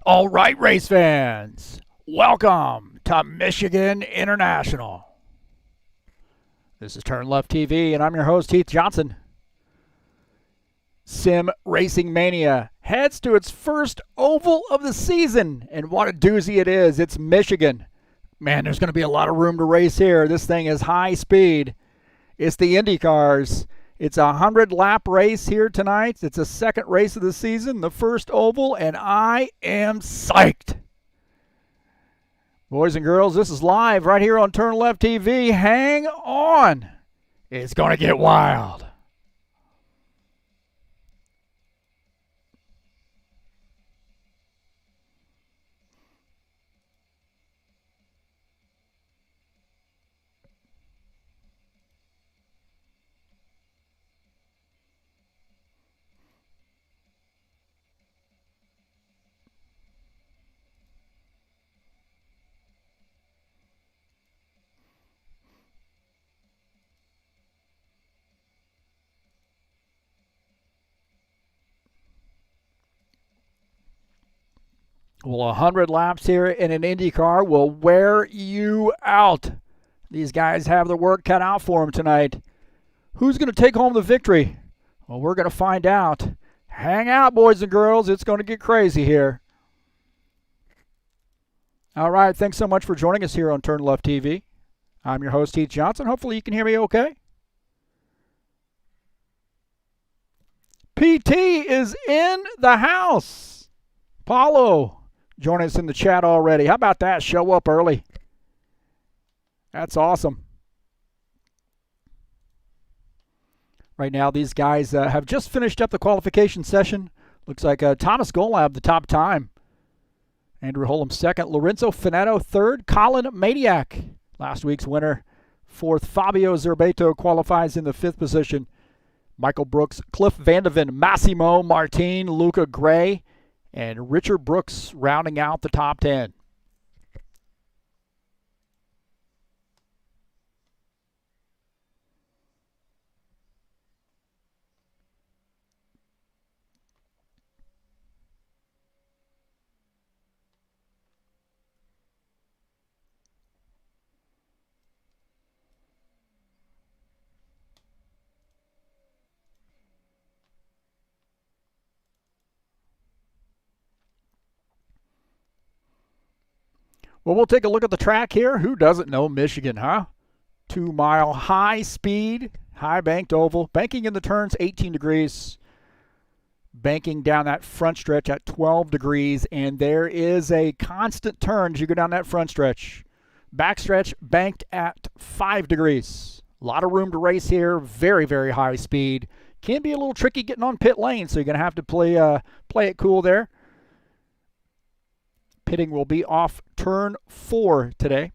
All right, race fans, welcome to Michigan International. This is TurnLeft TV, and I'm your host, Heath Johnson. Sim Racing Mania heads to its first oval of the season, and what a doozy it is. It's Michigan. Man, there's going to be a lot of room to race here. This thing is high speed. It's the IndyCars. It's a 100-lap race here tonight. It's a second race of the season, the first oval, and I am psyched. Boys and girls, this is live right here on TurnLeft TV. Hang on. It's going to get wild. Well, 100 laps here in an IndyCar will wear you out. These guys have their work cut out for them tonight. Who's going to take home the victory? Well, we're going to find out. Hang out, boys and girls. It's going to get crazy here. All right, thanks so much for joining us here on TurnLeft TV. I'm your host, Heath Johnson. Hopefully you can hear me okay. PT is in the house. Paulo. Join us in the chat already. How about that? Show up early. That's awesome. Right now, these guys have just finished up the qualification session. Looks like Thomas Golab, the top time. Andrew Holm second. Lorenzo Finetto third. Colin Maniac, last week's winner, fourth. Fabio Zerbeto qualifies in the fifth position. Michael Brooks, Cliff Vandeven, Massimo Martin, Luca Gray, and Richard Brooks rounding out the top 10. Well, we'll take a look at the track here. Who doesn't know Michigan, huh? 2-mile high speed, high banked oval. Banking in the turns, 18 degrees. Banking down that front stretch at 12 degrees. And there is a constant turn as you go down that front stretch. Back stretch banked at 5 degrees. A lot of room to race here. Very, very high speed. Can be a little tricky getting on pit lane, so you're going to have to play it cool there. Pitting will be off turn 4 today.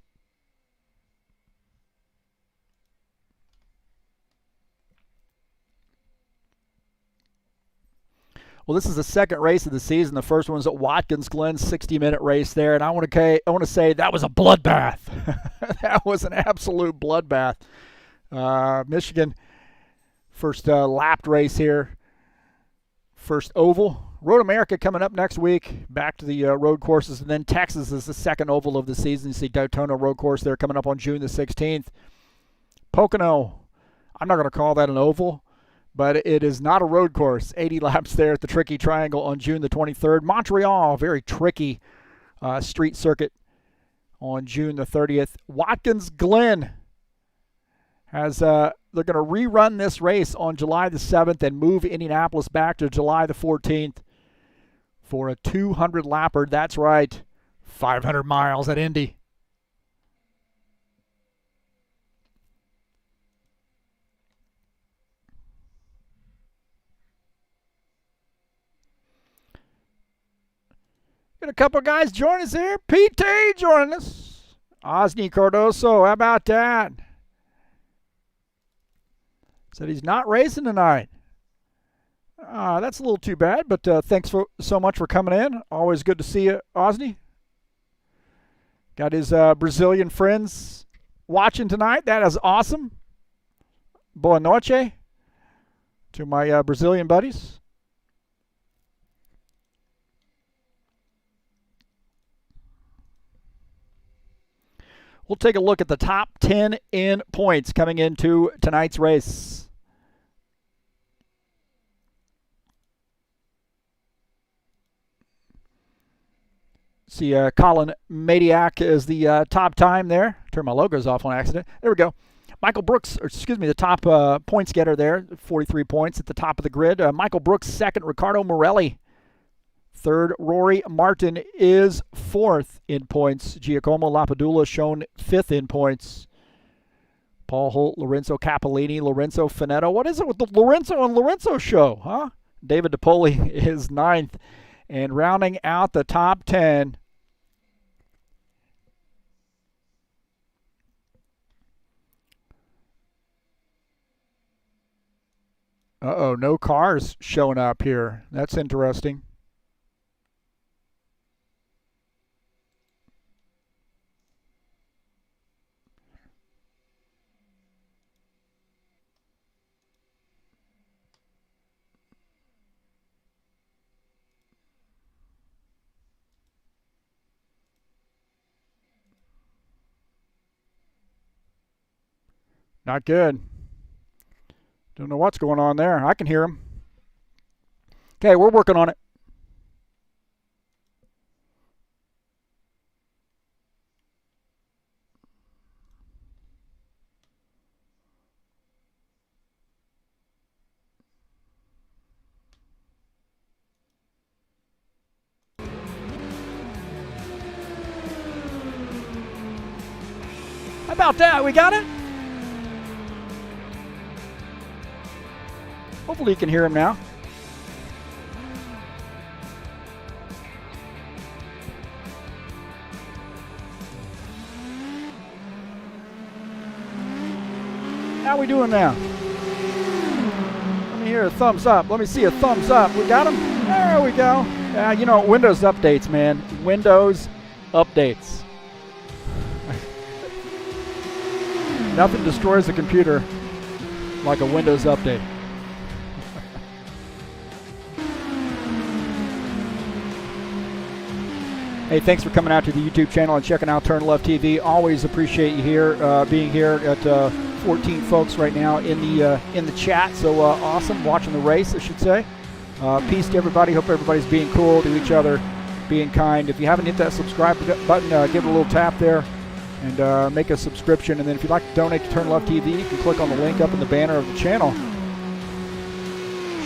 Well, this is the second race of the season. The first one was at Watkins Glen, 60-minute race there, and I want to say that was a bloodbath. That was an absolute bloodbath. Michigan, first lapped race here, first oval. Road America coming up next week, back to the road courses, and then Texas is the second oval of the season. You see Daytona road course there coming up on June the 16th. Pocono, I'm not going to call that an oval, but it is not a road course. 80 laps there at the Tricky Triangle on June the 23rd. Montreal, very tricky street circuit on June the 30th. Watkins Glen has they're going to rerun this race on July the 7th and move Indianapolis back to July the 14th. For a 200-lapper. That's right, 500 miles at Indy. Got a couple guys join us here. PT joining us. Osni Cardoso, how about that? Said he's not racing tonight. That's a little too bad, but thanks so much for coming in. Always good to see you, Osni. Got his Brazilian friends watching tonight. That is awesome. Boa noite to my Brazilian buddies. We'll take a look at the top 10 in points coming into tonight's race. See, Colin Madiak is the top time there. Turn my logos off on accident. There we go. Michael Brooks, or excuse me, the top points getter there, 43 points at the top of the grid. Michael Brooks second, Ricardo Morelli third. Rory Martin is fourth in points. Giacomo Lapadula shown fifth in points. Paul Holt, Lorenzo Capellini, Lorenzo Finetto. What is it with the Lorenzo and Lorenzo show, huh? David DiPoli is ninth. And rounding out the top 10, uh-oh, no cars showing up here. That's interesting. Not good. Don't know what's going on there. I can hear him. Okay, we're working on it. How about that? We got it? Hopefully you can hear him now. How we doing now? Let me hear a thumbs up. Let me see a thumbs up. We got him? There we go. You know, Windows updates, man. Windows updates. Nothing destroys a computer like a Windows update. Hey, thanks for coming out to the YouTube channel and checking out TurnLeftTV. Always appreciate you here, being here at 14 folks right now in the chat. So awesome, watching the race, I should say. Peace to everybody. Hope everybody's being cool to each other, being kind. If you haven't hit that subscribe button, give it a little tap there and make a subscription. And then if you'd like to donate to TurnLeftTV, you can click on the link up in the banner of the channel.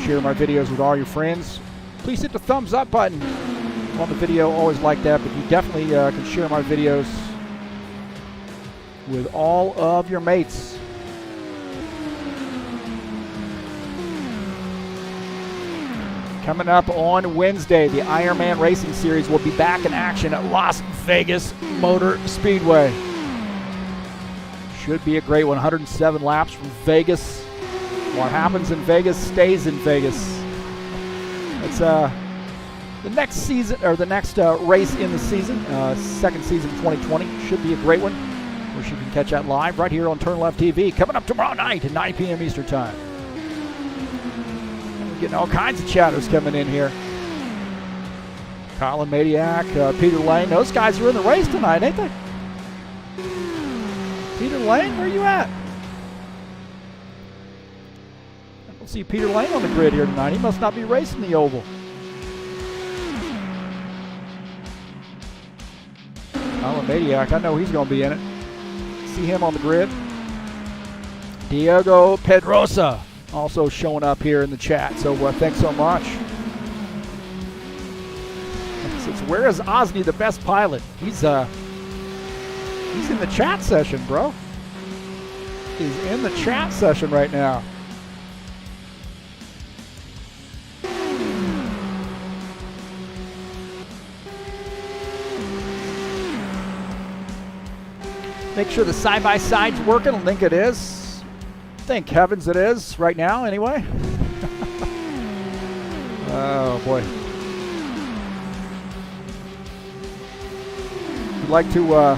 Share my videos with all your friends. Please hit the thumbs up button on the video. Always like that, but you definitely can share my videos with all of your mates. Coming up on Wednesday, the Ironman Racing Series will be back in action at Las Vegas Motor Speedway. Should be a great one. 107 laps from Vegas. What happens in Vegas stays in Vegas. It's the next season, or the next race in the season, second season 2020. Should be a great one. Of course, you can catch that live right here on TurnLeftTV. Coming up tomorrow night at 9 p.m. Eastern Time. Getting all kinds of chatters coming in here. Colin Madiak, Peter Lane. Those guys are in the race tonight, ain't they? Peter Lane, where are you at? I don't see Peter Lane on the grid here tonight. He must not be racing the oval. Colin Madiak, I know he's going to be in it. See him on the grid. Diego Pedrosa also showing up here in the chat, so thanks so much. Says, where is Osney, the best pilot? He's in the chat session, bro. He's in the chat session right now. Make sure the side-by-side's working. I think it is. Thank heavens it is right now, anyway. Oh, boy. If you'd like to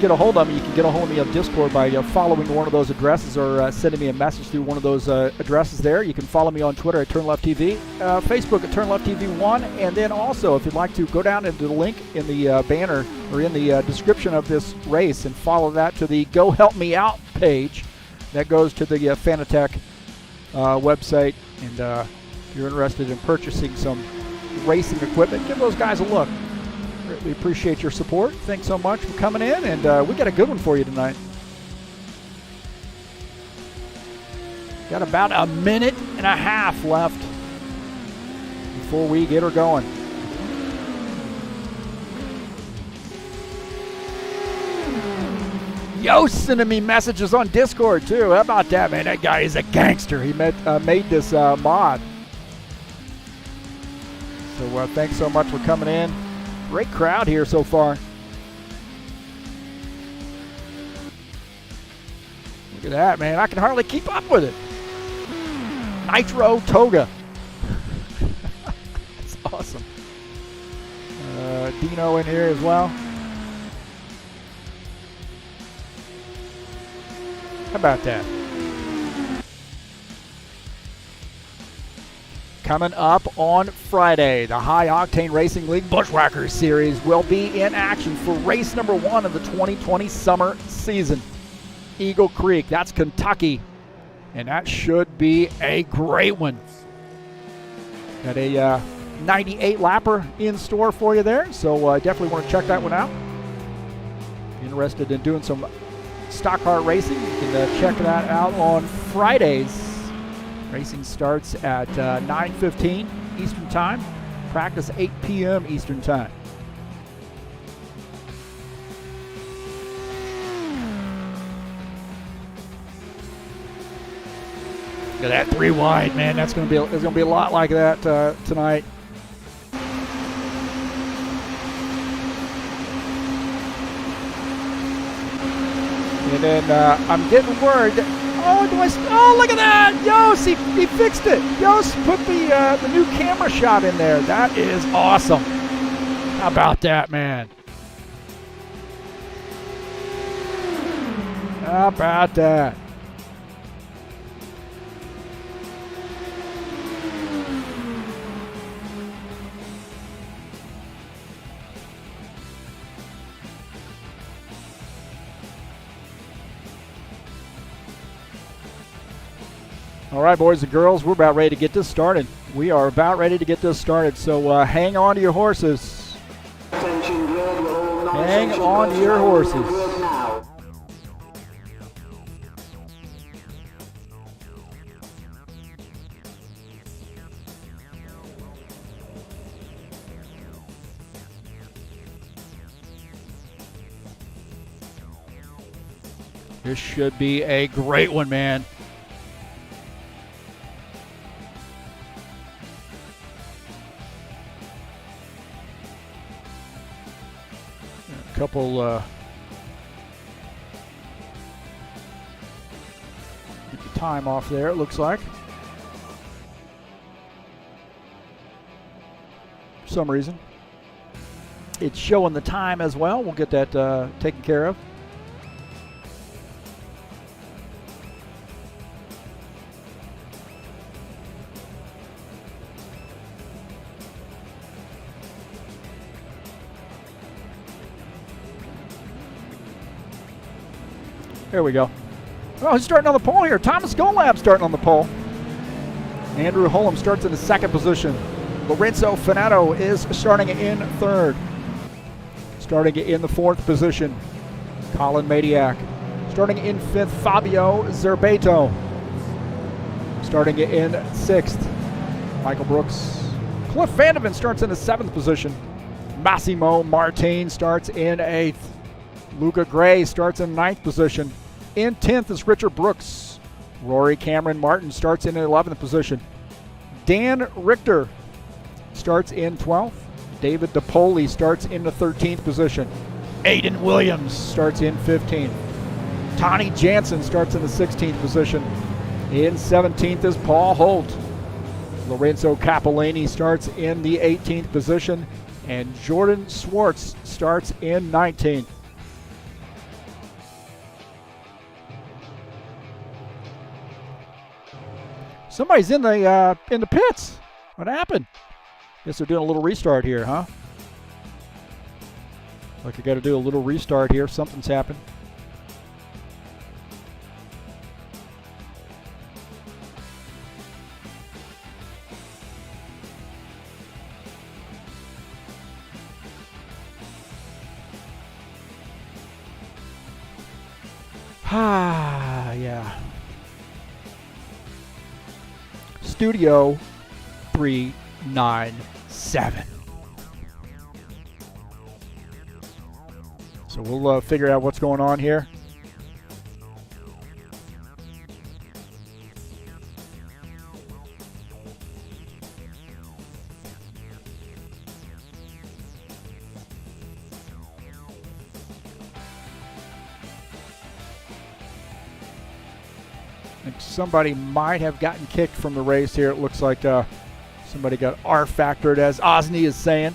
get a hold of me, you can get a hold of me on Discord by following one of those addresses or sending me a message through one of those addresses there. You can follow me on Twitter at TurnLeftTV, Facebook at TurnLeftTV1, and then also, if you'd like to, go down into the link in the banner or in the description of this race and follow that to the Go Help Me Out page. That goes to the Fanatec website, and if you're interested in purchasing some racing equipment, give those guys a look. We appreciate your support. Thanks so much for coming in, and we got a good one for you tonight. Got about a minute and a half left before we get her going. Yo, sending me messages on Discord too. How about that, man? That guy is a gangster. He made this mod. So thanks so much for coming in. Great crowd here so far. Look at that, man. I can hardly keep up with it. Nitro Toga. That's awesome. Dino in here as well. How about that? Coming up on Friday, the High Octane Racing League Bushwhackers Series will be in action for race number 1 of the 2020 summer season. Eagle Creek, that's Kentucky, and that should be a great one. Got a 98 lapper in store for you there, so definitely want to check that one out. Interested in doing some stock car racing, you can check that out on Fridays. Racing starts at 9:15 Eastern Time. Practice 8 p.m. Eastern Time. Look at that 3 wide, man. There's going to be a lot like that tonight. And then I'm getting word. Oh, look at that! Yost, he fixed it. Yost put the new camera shot in there. That is awesome. How about that, man? How about that? All right, boys and girls, we're about ready to get this started. We are about ready to get this started, so hang on to your horses. Hang on to your horses. This should be a great one, man. Couple get the time off there, it looks like. For some reason. It's showing the time as well. We'll get that taken care of. There we go. Oh, he's starting on the pole here. Thomas Golab starting on the pole. Andrew Hullum starts in the 2nd position. Lorenzo Fanato is starting in 3rd. Starting in the 4th position, Colin Madiak. Starting in 5th, Fabio Zerbato. Starting in 6th, Michael Brooks. Cliff Vandeven starts in the 7th position. Massimo Martin starts in 8th. Luca Gray starts in 9th position. In 10th is Richard Brooks. Rory Cameron Martin starts in 11th position. Dan Richter starts in 12th. David DePoli starts in the 13th position. Aiden Williams starts in 15th. Tony Jansen starts in the 16th position. In 17th is Paul Holt. Lorenzo Capellini starts in the 18th position. And Jordan Swartz starts in 19th. Somebody's in the pits. What happened? Guess they're doing a little restart here, huh? Like I got to do a little restart here. Something's happened. Ah, yeah. Studio 397. So we'll figure out what's going on here. I think somebody might have gotten kicked from the race here. It looks like somebody got rFactored, as Osney is saying.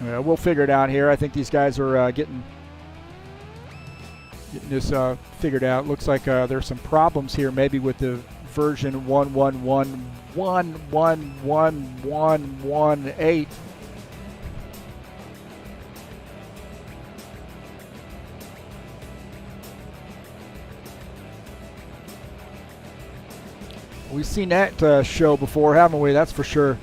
We'll figure it out here. I think these guys are getting this figured out. Looks like there's some problems here, maybe with the version 111111118. We've seen that show before, haven't we? That's for sure.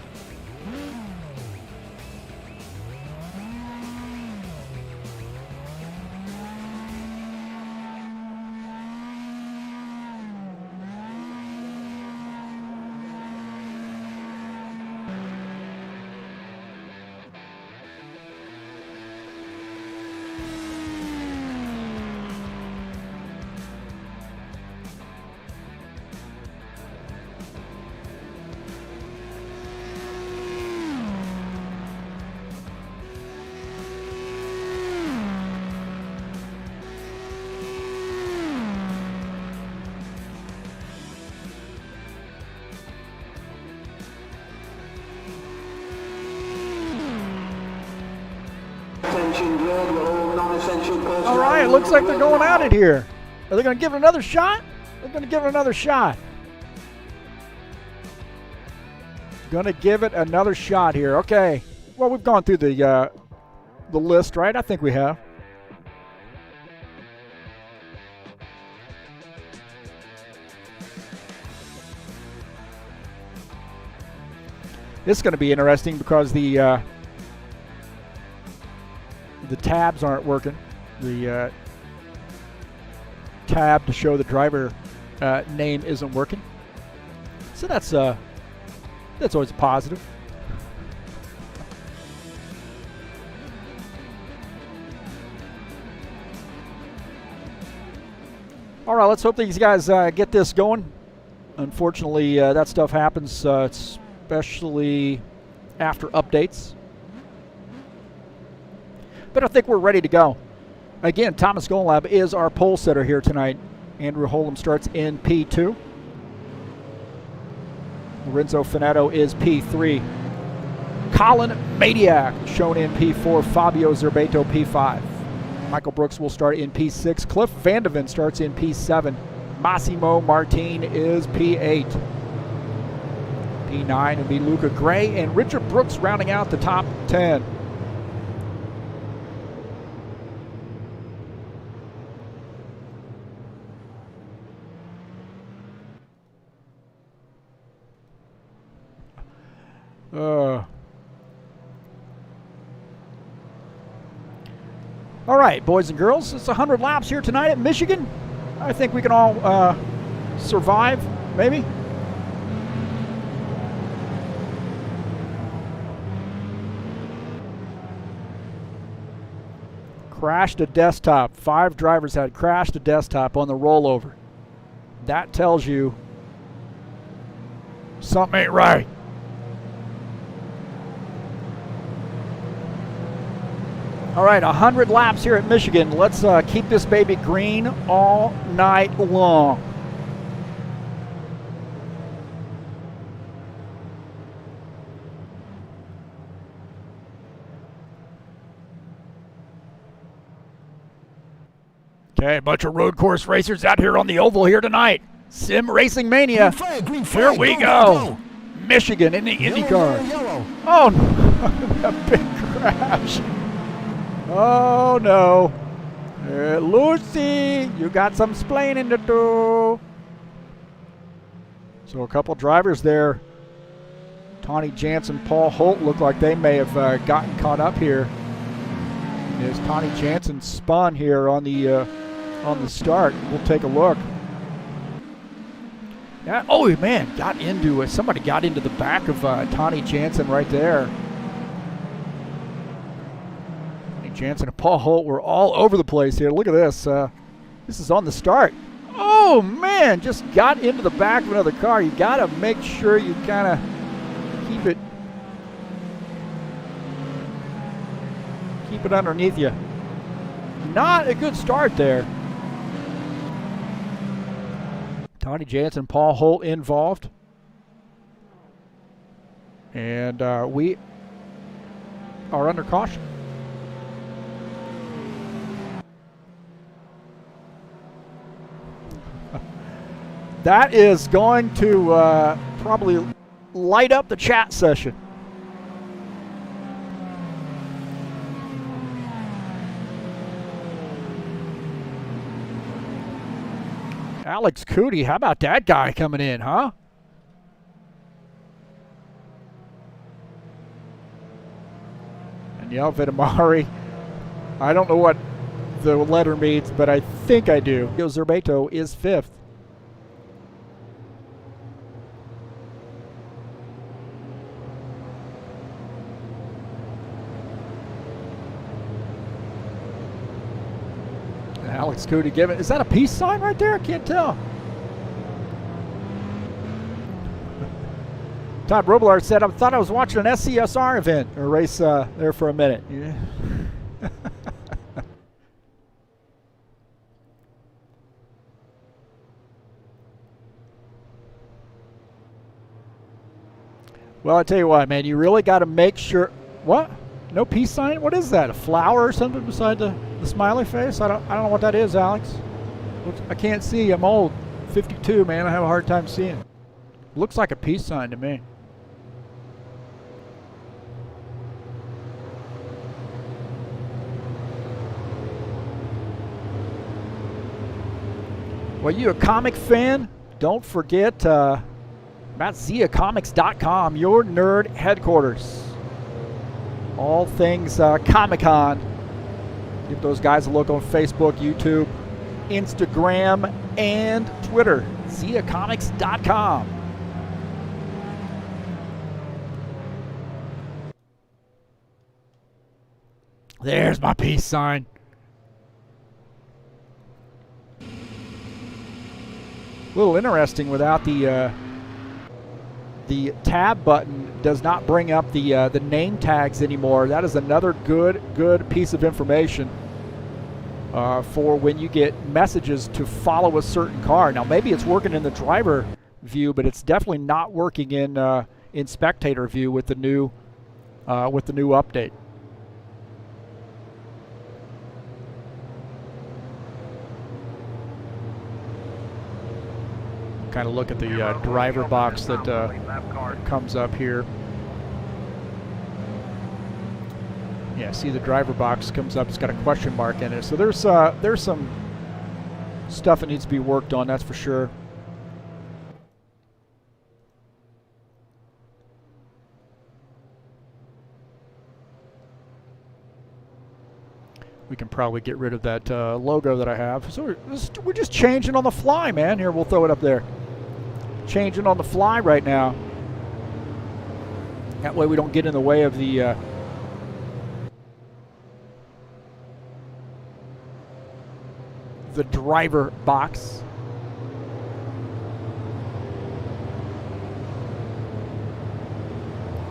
All right, it looks like they're going at it here. Are they going to give it another shot? They're going to give it another shot. Going to give it another shot here. Okay. Well, we've gone through the list, right? I think we have. This is going to be interesting because the tabs aren't working. The tab to show the driver name isn't working. So that's always a positive. All right, let's hope these guys get this going. Unfortunately, that stuff happens, especially after updates. But I think we're ready to go. Again, Thomas Golab is our pole setter here tonight. Andrew Holm starts in P2. Lorenzo Finetto is P3. Colin Maniac shown in P4. Fabio Zerbato P5. Michael Brooks will start in P6. Cliff Vandeven starts in P7. Massimo Martin is P8. P9 will be Luca Gray and Richard Brooks rounding out the top 10. All right, boys and girls, it's 100 laps here tonight at Michigan. I think we can all survive, maybe. Crashed a desktop. 5 drivers had crashed a desktop on the rollover. That tells you something ain't right. All right, 100 laps here at Michigan. Let's keep this baby green all night long. Okay, a bunch of road course racers out here on the oval here tonight. Sim Racing Mania. Green flag, Here we go. Michigan in the IndyCar. Yellow. Oh, no. A big crash. Oh, no. Lucy, you got some splaining to do. So a couple drivers there. Tawny Jansen, Paul Holt look like they may have gotten caught up here. As Tawny Jansen spun here on the start. We'll take a look. Yeah. Oh man, got into it. Somebody got into the back of Tawny Jansen right there. Tawny Jansen and Paul Holt were all over the place here. Look at this. This is on the start. Oh man, just got into the back of another car. You got to make sure you kind of keep it underneath you. Not a good start there. Tawny Jansen, Paul Holt involved. And we are under caution. That is going to probably light up the chat session. Alex Cootie, how about that guy coming in, huh? And Vitamari, I don't know what the letter means, but I think I do. Zerbato is 5th. Alex Cootie giving. Is that a peace sign right there? I can't tell. Todd Robillard said, I thought I was watching an SCSR event or race there for a minute. Yeah. Well, I tell you what, man, you really got to make sure. What? No peace sign? What is that? A flower or something beside the smiley face? I don't know what that is, Alex. I can't see. I'm old. 52, man. I have a hard time seeing. Looks like a peace sign to me. Well, you a comic fan? Don't forget about ZiaComics.com, your nerd headquarters. All things Comic-Con. Give those guys a look on Facebook, YouTube, Instagram, and Twitter. ZiaComics.com. There's my peace sign. A little interesting without the tab button does not bring up the name tags anymore. That is another good piece of information for when you get messages to follow a certain car. Now maybe it's working in the driver view, but it's definitely not working in spectator view with the new update. Kind of look at the driver box that comes up here. Yeah, see the driver box comes up. It's got a question mark in it. So there's some stuff that needs to be worked on. That's for sure. We can probably get rid of that logo that I have. So we're just changing on the fly, man. Here, we'll throw it up there. Changing on the fly right now. That way we don't get in the way of the driver box.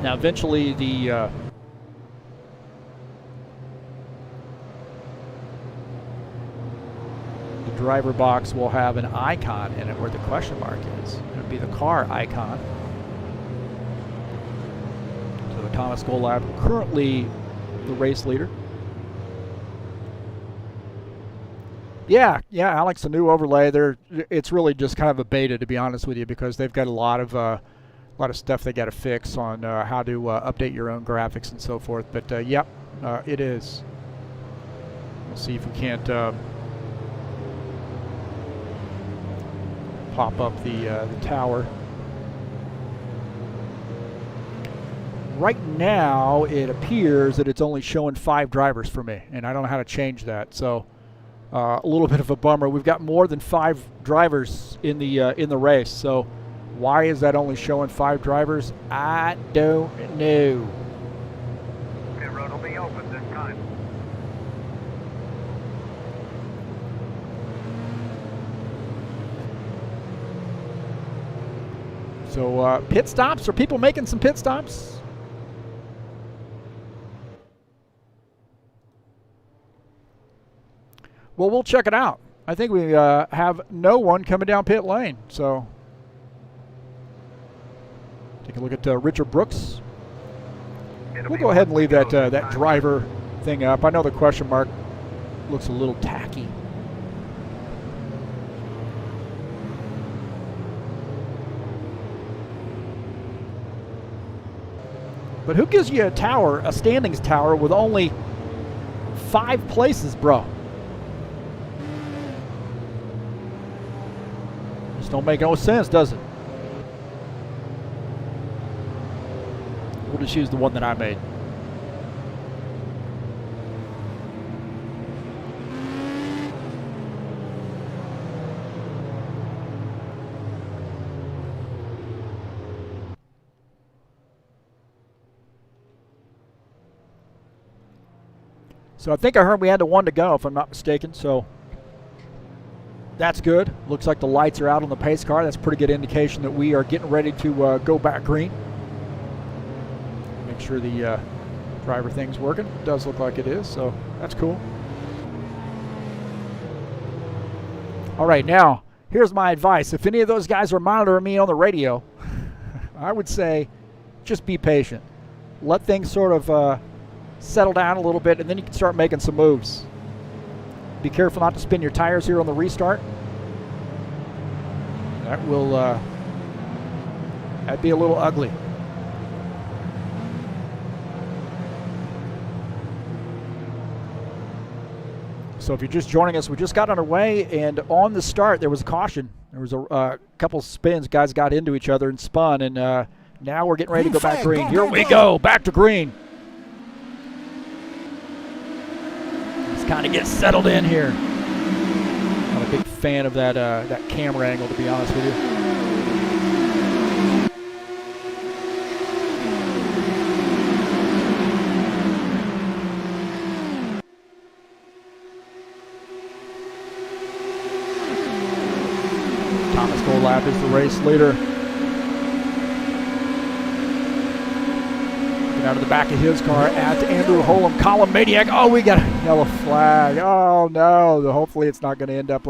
Now eventually the driver box will have an icon in it where the question mark is. It would be the car icon. So Thomas Golab, currently the race leader. Yeah, Alex, a new overlay. It's really just kind of a beta, to be honest with you, because they've got a lot of stuff they got to fix on how to update your own graphics and so forth. But yep, it is. We'll see if we can't pop up the tower. Right now, it appears that it's only showing 5 drivers for me, and I don't know how to change that. So a little bit of a bummer. We've got more than 5 drivers in the race. So why is that only showing 5 drivers? I don't know. The road will be open this time. So pit stops? Are people making some pit stops? Well, we'll check it out. I think we have no one coming down pit lane. So take a look at Richard Brooks. We'll go ahead and leave that that driver thing up. I know the question mark looks a little tacky. But who gives you a tower, a standings tower, with only 5 places, bro? Just don't make no sense, does it? We'll just use the one that I made. So I think I heard we had 1 to go, if I'm not mistaken. So that's good. Looks like the lights are out on the pace car. That's a pretty good indication that we are getting ready to go back green. Make sure the driver thing's working. It does look like it is, so that's cool. All right, now, here's my advice. If any of those guys are monitoring me on the radio, I would say just be patient. Let things sort of settle down a little bit, and then you can start making some moves. Be careful not to spin your tires here on the restart. That will that'd be a little ugly. So if you're just joining us, we just got underway, and on the start there was a caution. There was a couple spins. Guys got into each other and spun, and now we're getting ready to go back green. Here we go, back to green. Kind of get settled in here. Not a big fan of that that camera angle, to be honest with you. Thomas Golab is the race leader. Out of the back of his car at Andrew Holm, Colin Maniac. Oh, we got a yellow flag. Oh no, hopefully it's not going to end up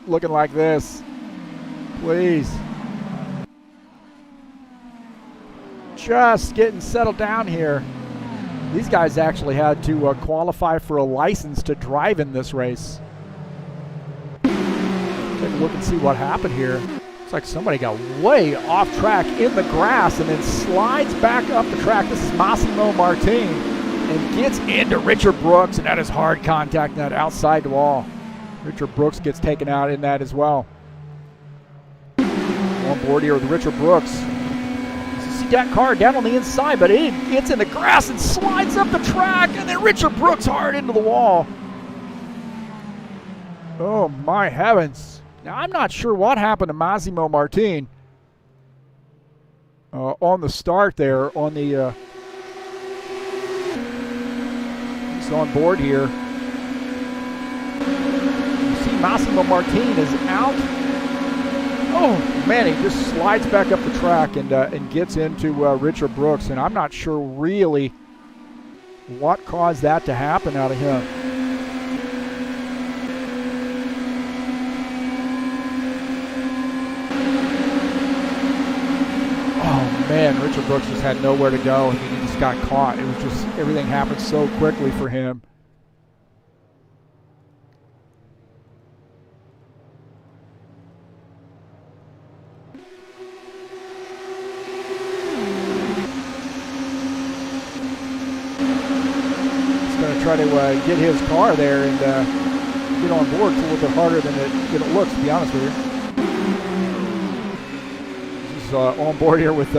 looking like this. Please. Just getting settled down here. These guys actually had to qualify for a license to drive in this race. Take a look and see what happened here. Looks like somebody got way off track in the grass and then slides back up the track. This is Massimo Martin, and gets into Richard Brooks, and that is hard contact, that outside wall. Richard Brooks gets taken out in that as well. On board here with Richard Brooks. You see that car down on the inside, but it gets in the grass and slides up the track, and then Richard Brooks hard into the wall. Oh my heavens. Now, I'm not sure what happened to Massimo Martin on the start there. On the he's on board here. You see Massimo Martin is out. Oh man, he just slides back up the track and gets into Richard Brooks, and I'm not sure really what caused that to happen out of him. Man, Richard Brooks just had nowhere to go, and he just got caught. It was just, everything happened so quickly for him. Going to try to get his car there and get on board. It's a little bit harder than it looks, to be honest with you. This is on board here with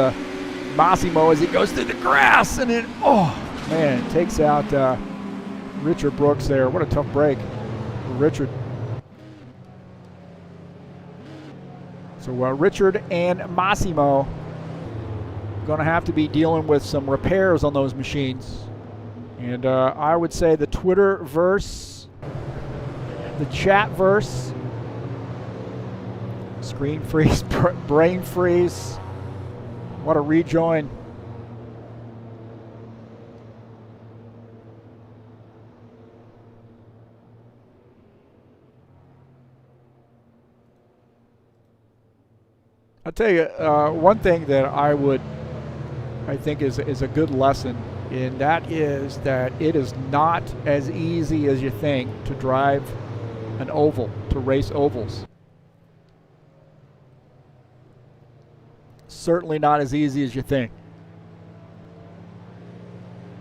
Massimo as he goes through the grass, and it, oh man, takes out Richard Brooks there. What a tough break for Richard. So Richard and Massimo going to have to be dealing with some repairs on those machines. And I would say the Twitterverse, the chatverse, screen freeze, brain freeze. What a rejoin. I'll tell you one thing that I think is a good lesson, and that is that it is not as easy as you think to drive an oval, to race ovals. Certainly not as easy as you think.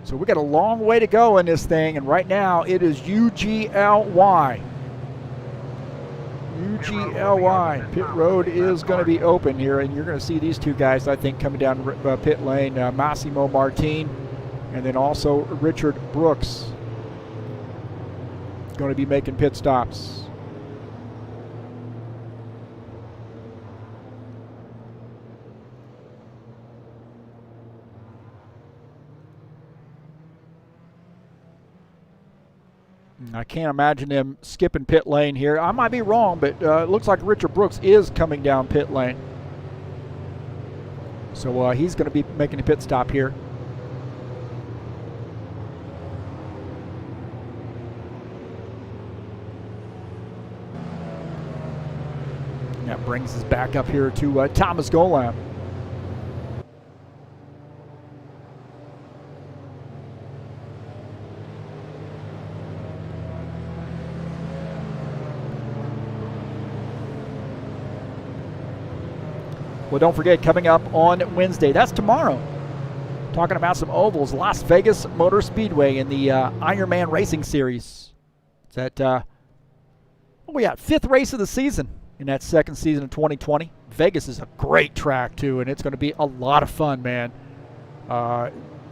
So we got a long way to go in this thing, and right now it is UGLY. UGLY. Pit road is going to be open here, and you're going to see these two guys, I think, coming down pit lane, Massimo Martin, and then also Richard Brooks going to be making pit stops. I can't imagine them skipping pit lane here. I might be wrong, but it looks like Richard Brooks is coming down pit lane. So he's going to be making a pit stop here. And that brings us back up here to Thomas Golab. Well, don't forget, coming up on Wednesday, that's tomorrow, talking about some ovals, Las Vegas Motor Speedway in the Ironman Racing Series. It's at, what we got, 5th race of the season in that second season of 2020. Vegas is a great track, too, and it's going to be a lot of fun, man.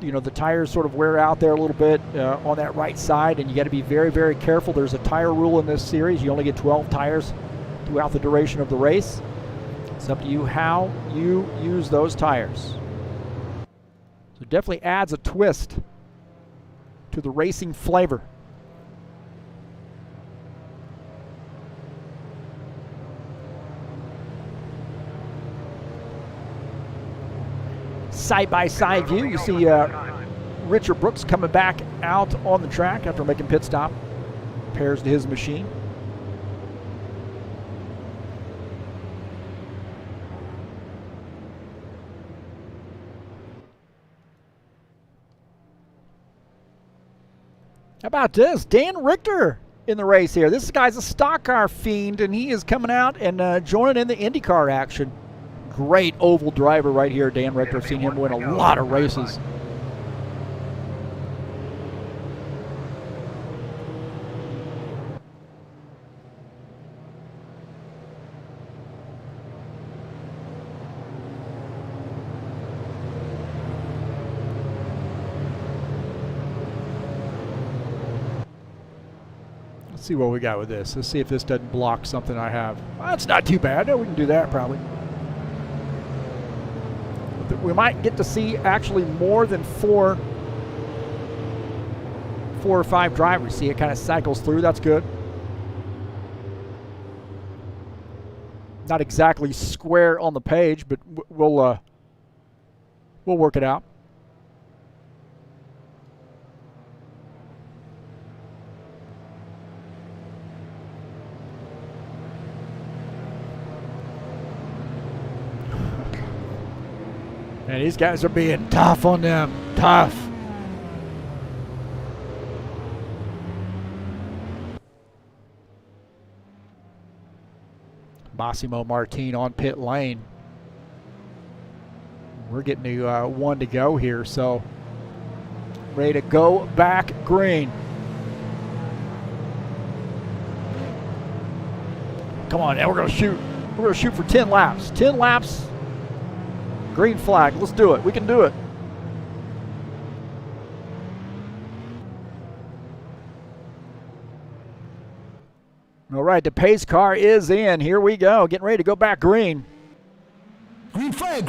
You know, the tires sort of wear out there a little bit on that right side, and you got to be very, very careful. There's a tire rule in this series. You only get 12 tires throughout the duration of the race. It's up to you how you use those tires. So it definitely adds a twist to the racing flavor. Side-by-side view, you see Richard Brooks coming back out on the track after making pit stop. Pairs to his machine. How about this? Dan Richter in the race here. This guy's a stock car fiend, and he is coming out and joining in the IndyCar action. Great oval driver right here, Dan Richter. I've seen him win a lot of races. See what we got with this. Let's see if this doesn't block something I have. Well, it's not too bad. We can do that probably. We might get to see actually more than four or five drivers. See, it kind of cycles through. That's good. Not exactly square on the page, but we'll work it out. And these guys are being tough on them. Tough. Massimo Martin on pit lane. We're getting to one to go here, so ready to go back green. Come on, now we're gonna shoot. We're gonna shoot for 10 laps. 10 laps, green flag. Let's do it. We can do it. All right, the pace car is in. Here we go. Getting ready to go back green. Green flag,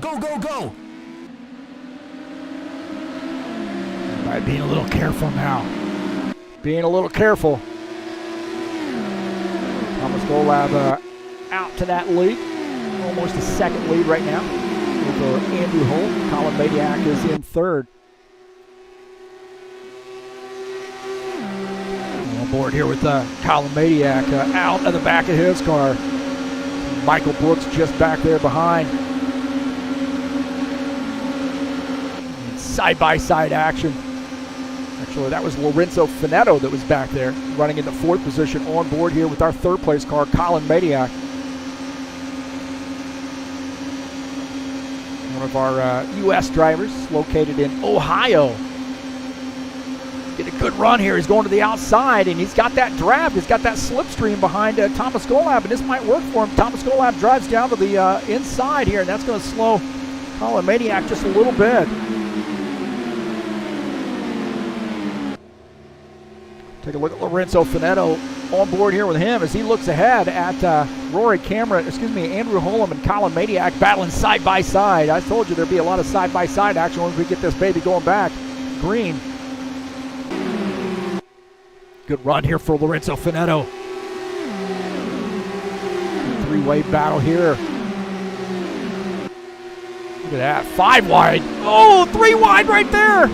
go, go, go. By being a little careful now. Being a little careful. Thomas Golab out to that lead. Almost a second lead right now over Andrew Holt. Colin Badiak is in third. On board here with Colin Badiak out of the back of his car. Michael Brooks just back there behind. Side-by-side action. Actually, that was Lorenzo Finetto that was back there, running in the fourth position on board here with our third place car, Colin Badiak. One of our U.S. drivers located in Ohio. Get a good run here. He's going to the outside, and he's got that draft. He's got that slipstream behind Thomas Golab, and this might work for him. Thomas Golab drives down to the inside here, and that's going to slow Colin Badiak just a little bit. Take a look at Lorenzo Finetto on board here with him as he looks ahead at Andrew Holm and Colin Badiak battling side by side. I told you there'd be a lot of side by side action once we get this baby going back green. Good run here for Lorenzo Finetto. Three-way battle here. Look at that, 5 wide. Oh, 3 wide right there.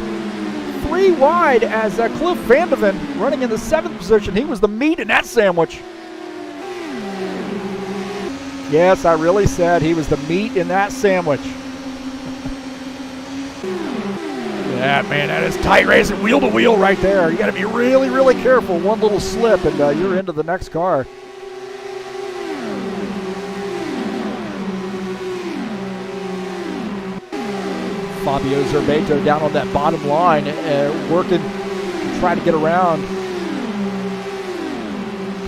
3 wide as Cliff Vandeven running in the 7th position. He was the meat in that sandwich. Yes, I really said he was the meat in that sandwich. Yeah, man, that is tight racing wheel to wheel right there. You got to be really, really careful. One little slip and you're into the next car. Fabio Zerbato down on that bottom line, working to try to get around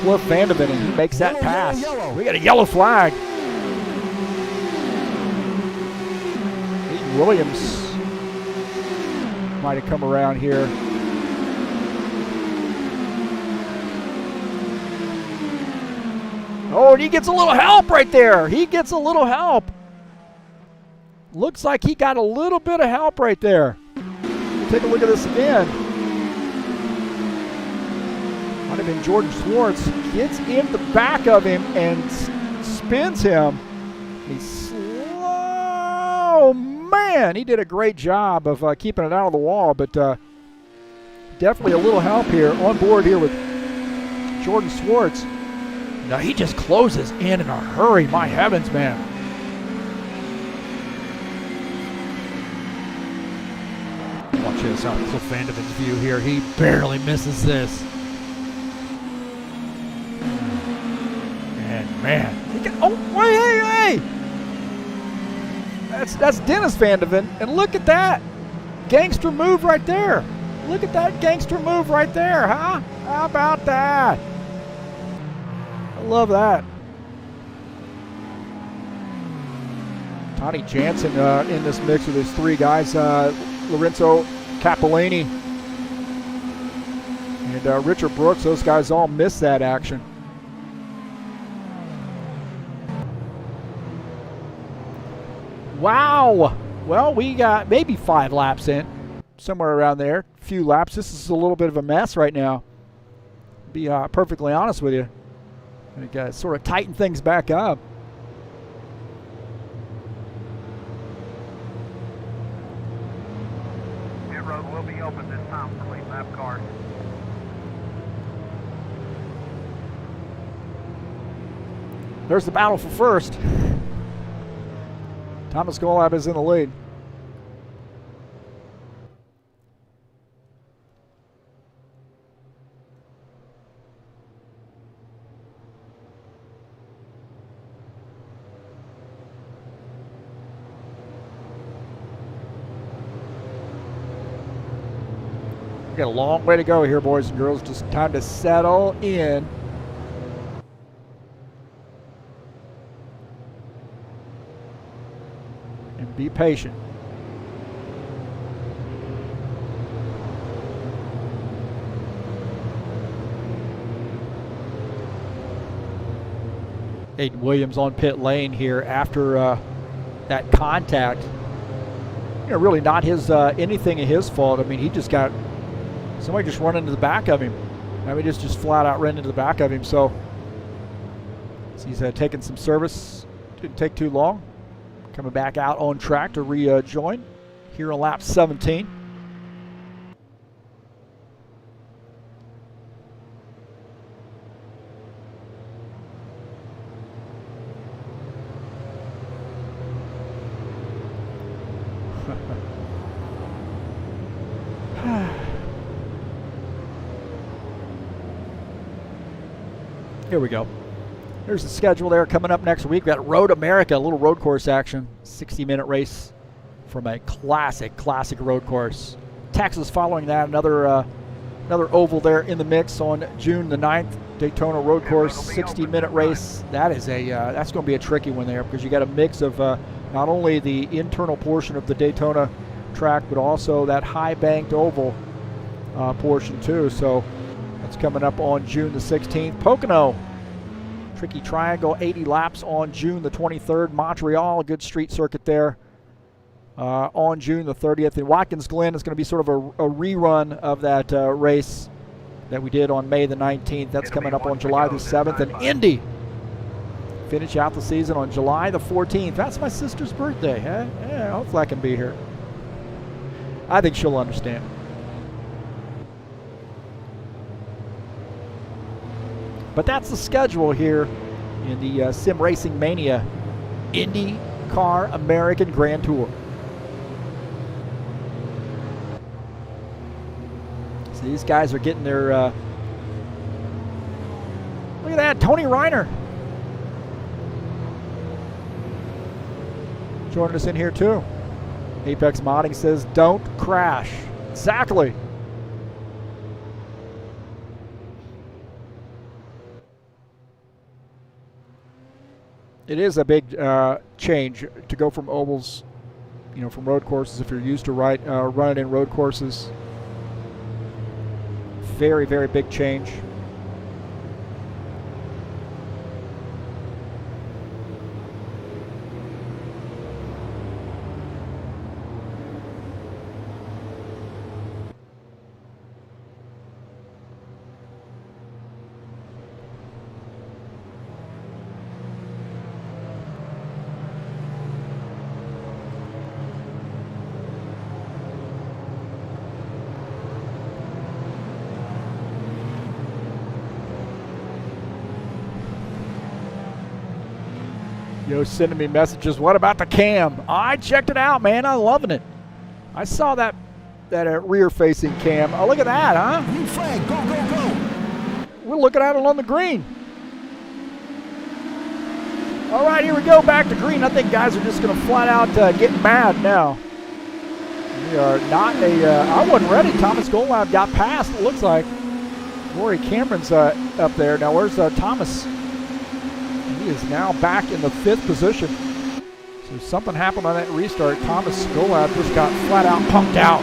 Cliff Vandeven, and he makes that pass. Yellow. We got a yellow flag. Peyton Williams might have come around here. Oh, and he gets a little help right there. He gets a little help. Looks like he got a little bit of help right there. Take a look at this again. Might have been Jordan Schwartz. Gets in the back of him and spins him. He's slow. Man, he did a great job of keeping it out of the wall, but definitely a little help here on board here with Jordan Schwartz. Now he just closes in a hurry. My heavens, man. Watch this out. Cliff Vandeven's view here. He barely misses this. And man, hey! That's Dennis Vandeven, and look at that gangster move right there. Look at that gangster move right there, huh? How about that? I love that. Tony Jansen in this mix with his 3 guys. Lorenzo Capellini and Richard Brooks, those guys all missed that action. Wow. Well, we got maybe 5 laps in, somewhere around there. A few laps. This is a little bit of a mess right now. Be perfectly honest with you. We got to sort of tighten things back up. Pit road will be open this time for late lap cars. There's the battle for first. Thomas Golab is in the lead. got a long way to go here, boys and girls. Just time to settle in. And be patient. Aiden Williams on pit lane here after that contact. You know, really not his anything of his fault. I mean, he just got somebody just run into the back of him. I mean, just flat out ran into the back of him. So he's taking some service. Didn't take too long. Coming back out on track to rejoin here on lap 17. Here we go. There's the schedule there coming up next week. We've got Road America, a little road course action. 60-minute race from a classic road course. Texas following that, another oval there in the mix on June the 9th. Daytona road course, 60-minute race. That is that's going to be a tricky one there because you got a mix of not only the internal portion of the Daytona track, but also that high banked oval portion too. So that's coming up on June the 16th. Pocono, tricky triangle, 80 laps on June the 23rd. Montreal, a good street circuit there on June the 30th. And Watkins Glen is going to be sort of a rerun of that race that we did on May the 19th. That's coming up on July the 7th. And Indy, finish out the season on July the 14th. That's my sister's birthday. Huh? Yeah, hopefully I can be here. I think she'll understand. But that's the schedule here in the Sim Racing Mania IndyCar American Grand Tour. So these guys are getting their, look at that, Tony Reiner joining us in here too. Apex Modding says, don't crash. Exactly. It is a big change to go from ovals, you know, from road courses if you're used to running in road courses. Very, very big change. Yo, sending me messages. What about the cam? I checked it out, man. I'm loving it. I saw that rear-facing cam. Oh, look at that, huh? Green flag, go, go, go. We're looking at it on the green. All right, here we go. Back to green. I think guys are just going to flat out get mad now. We are not I wasn't ready. Thomas Golab got past, it looks like. Rory Cameron's up there. Now, where's Thomas? He is now back in the 5th position. So something happened on that restart. Thomas Golab just got flat out pumped out.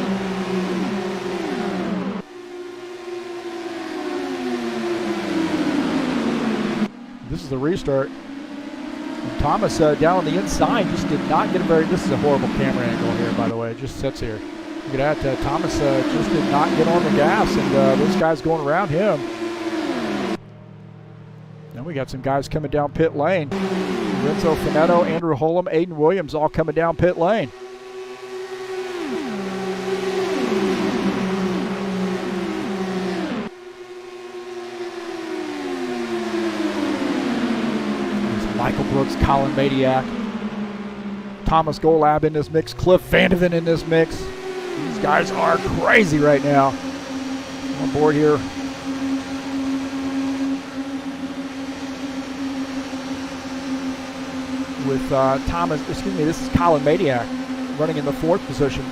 This is the restart. And Thomas down on the inside just did not get a very, this is a horrible camera angle here, by the way. It just sits here. Look at that. Thomas just did not get on the gas, and this guy's going around him. Then we got some guys coming down pit lane. Renzo Finetto, Andrew Holm, Aiden Williams all coming down pit lane. There's Michael Brooks, Colin Madiak, Thomas Golab in this mix, Cliff Vandeven in this mix. These guys are crazy right now. On board here. With this is Colin Madiak running in the 4th position.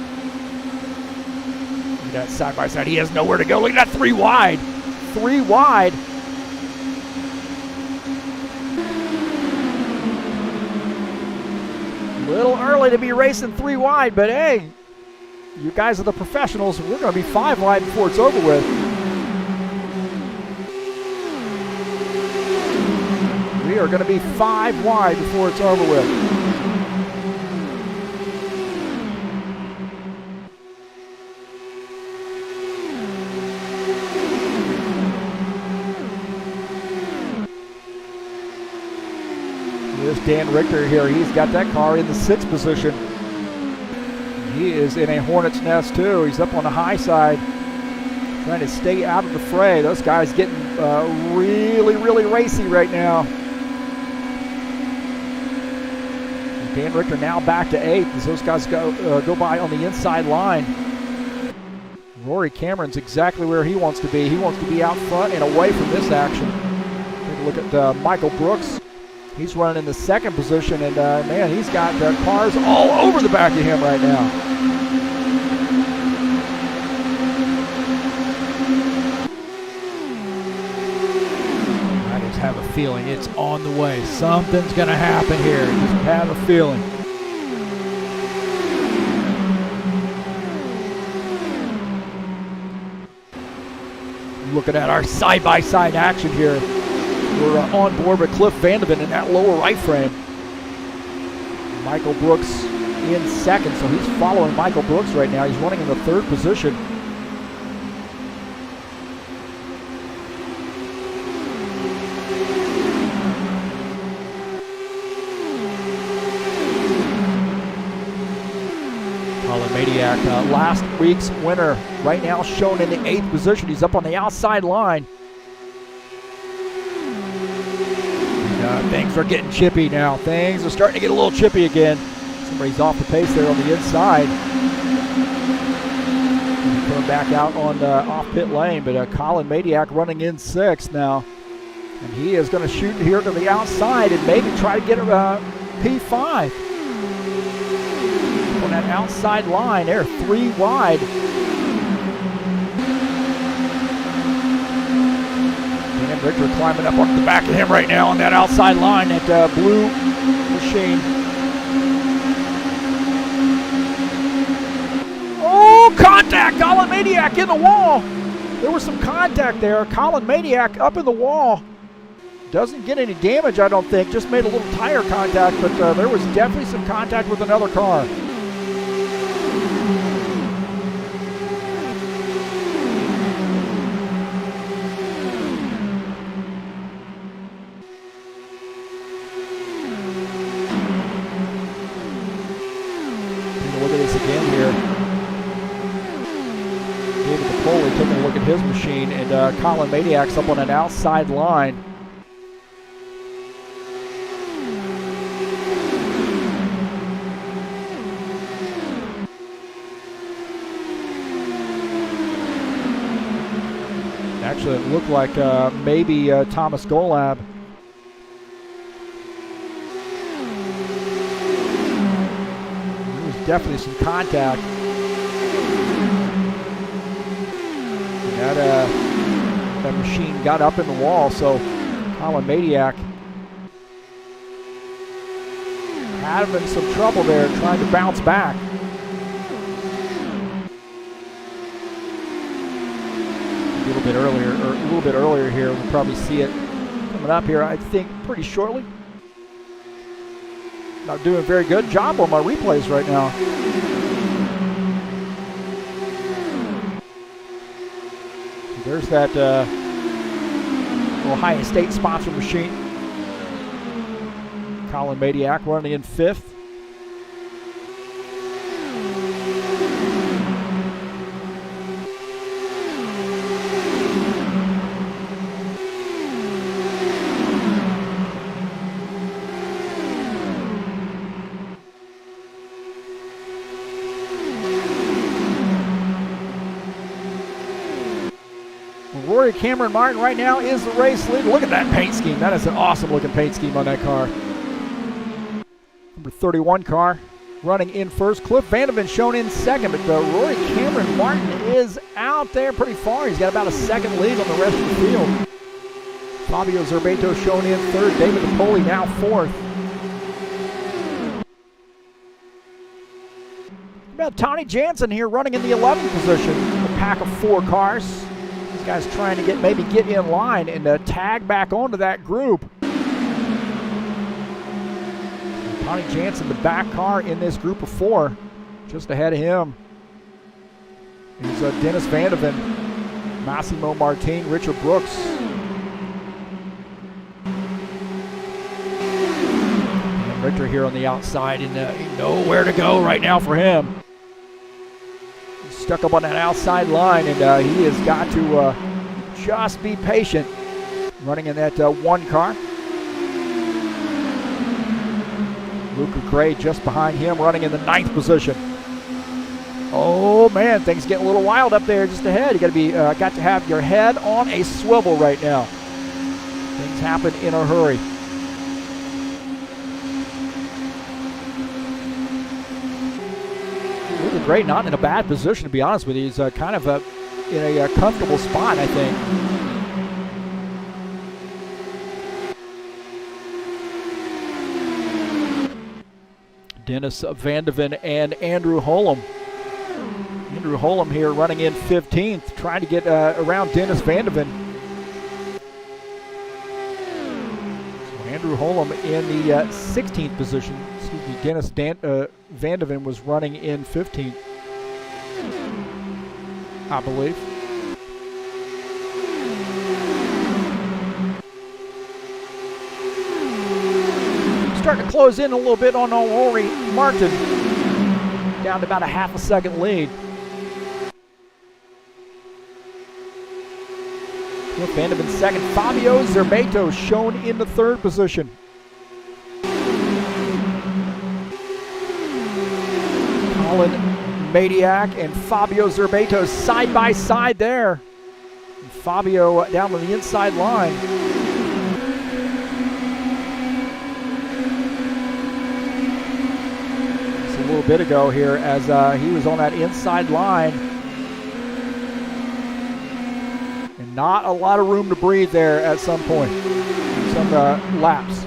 that side by side. He has nowhere to go. Look at that 3 wide. 3 wide. Little early to be racing 3 wide, but hey, you guys are the professionals. We're going to be 5 wide before it's over with. We are going to be 5 wide before it's over with. There's Dan Richter here. He's got that car in the 6th position. He is in a hornet's nest too. He's up on the high side, trying to stay out of the fray. Those guys getting really, really racy right now. Dan Richter now back to 8th as those guys go by on the inside line. Rory Cameron's exactly where he wants to be. He wants to be out front and away from this action. Take a look at Michael Brooks. He's running in the 2nd position, and man, he's got cars all over the back of him right now. I just have a feeling it's on the way. Something's going to happen here. Just have a feeling. Looking at our side-by-side action here. We're on board with Cliff Vandeven in that lower right frame. Michael Brooks in 2nd, so he's following Michael Brooks right now. He's running in the 3rd position. Colin Maniac, last week's winner, right now shown in the 8th position. He's up on the outside line. Things are getting chippy now. Things are starting to get a little chippy again. Somebody's off the pace there on the inside. Coming back out on off pit lane, but Colin Maniac running in 6th now. And he is going to shoot here to the outside and maybe try to get a P5. On that outside line there, 3 wide. Dan Richter climbing up on the back of him right now on that outside line, that blue machine. Oh, contact! Colin Maniac in the wall. There was some contact there. Colin Maniac up in the wall. Doesn't get any damage, I don't think. Just made a little tire contact, but there was definitely some contact with another car. Look at this again here. David DePoli taking a look at his machine, and Colin Maniac's up on an outside line. Actually, it looked like maybe Thomas Golab. Definitely some contact. That machine got up in the wall, so Colin Maniac having some trouble there, trying to bounce back. A little bit earlier here. We'll probably see it coming up here, I think, pretty shortly. Not doing a very good job on my replays right now. There's that Ohio State sponsor machine. Colin Maniac running in 5th. Rory Cameron Martin right now is the race leader. Look at that paint scheme. That is an awesome looking paint scheme on that car. Number 31 car. running in first. Cliff Vandeven shown in second, but Rory Cameron Martin is out there pretty far. He's got about a second lead on the rest of the field. Fabio Zerbato shown in third. David DePoli now fourth. About Tony Jansen here running in the 11th position. A pack of 4 cars. These guys trying to maybe get in line and tag back onto that group. Tony Jansen, the back car in this group of 4, just ahead of him. Here's Dennis Vandeven, Massimo Martin, Richard Brooks. And Richter here on the outside, and nowhere to go right now for him. He's stuck up on that outside line, and he has got to just be patient running in that 1 car. Luca Gray just behind him, running in the 9th position. Oh man, things getting a little wild up there just ahead. You got to have your head on a swivel right now. Things happen in a hurry. Luca Gray not in a bad position, to be honest with you. He's kind of in a comfortable spot, I think. Dennis Vandeven and Andrew Holm. Andrew Holm here running in 15th, trying to get around Dennis Vandeven. So Andrew Holm in the 16th position. Excuse me, Dennis Vandeven was running in 15th, I believe. Starting to close in a little bit on Rory Martin, down to about a half a second lead. Cliff Vandeven second. Fabio Zerbato shown in the 3rd position. Colin Madiak and Fabio Zerbato side by side there. And Fabio down on the inside line. A little bit ago here as he was on that inside line, and not a lot of room to breathe there at some point, some laps.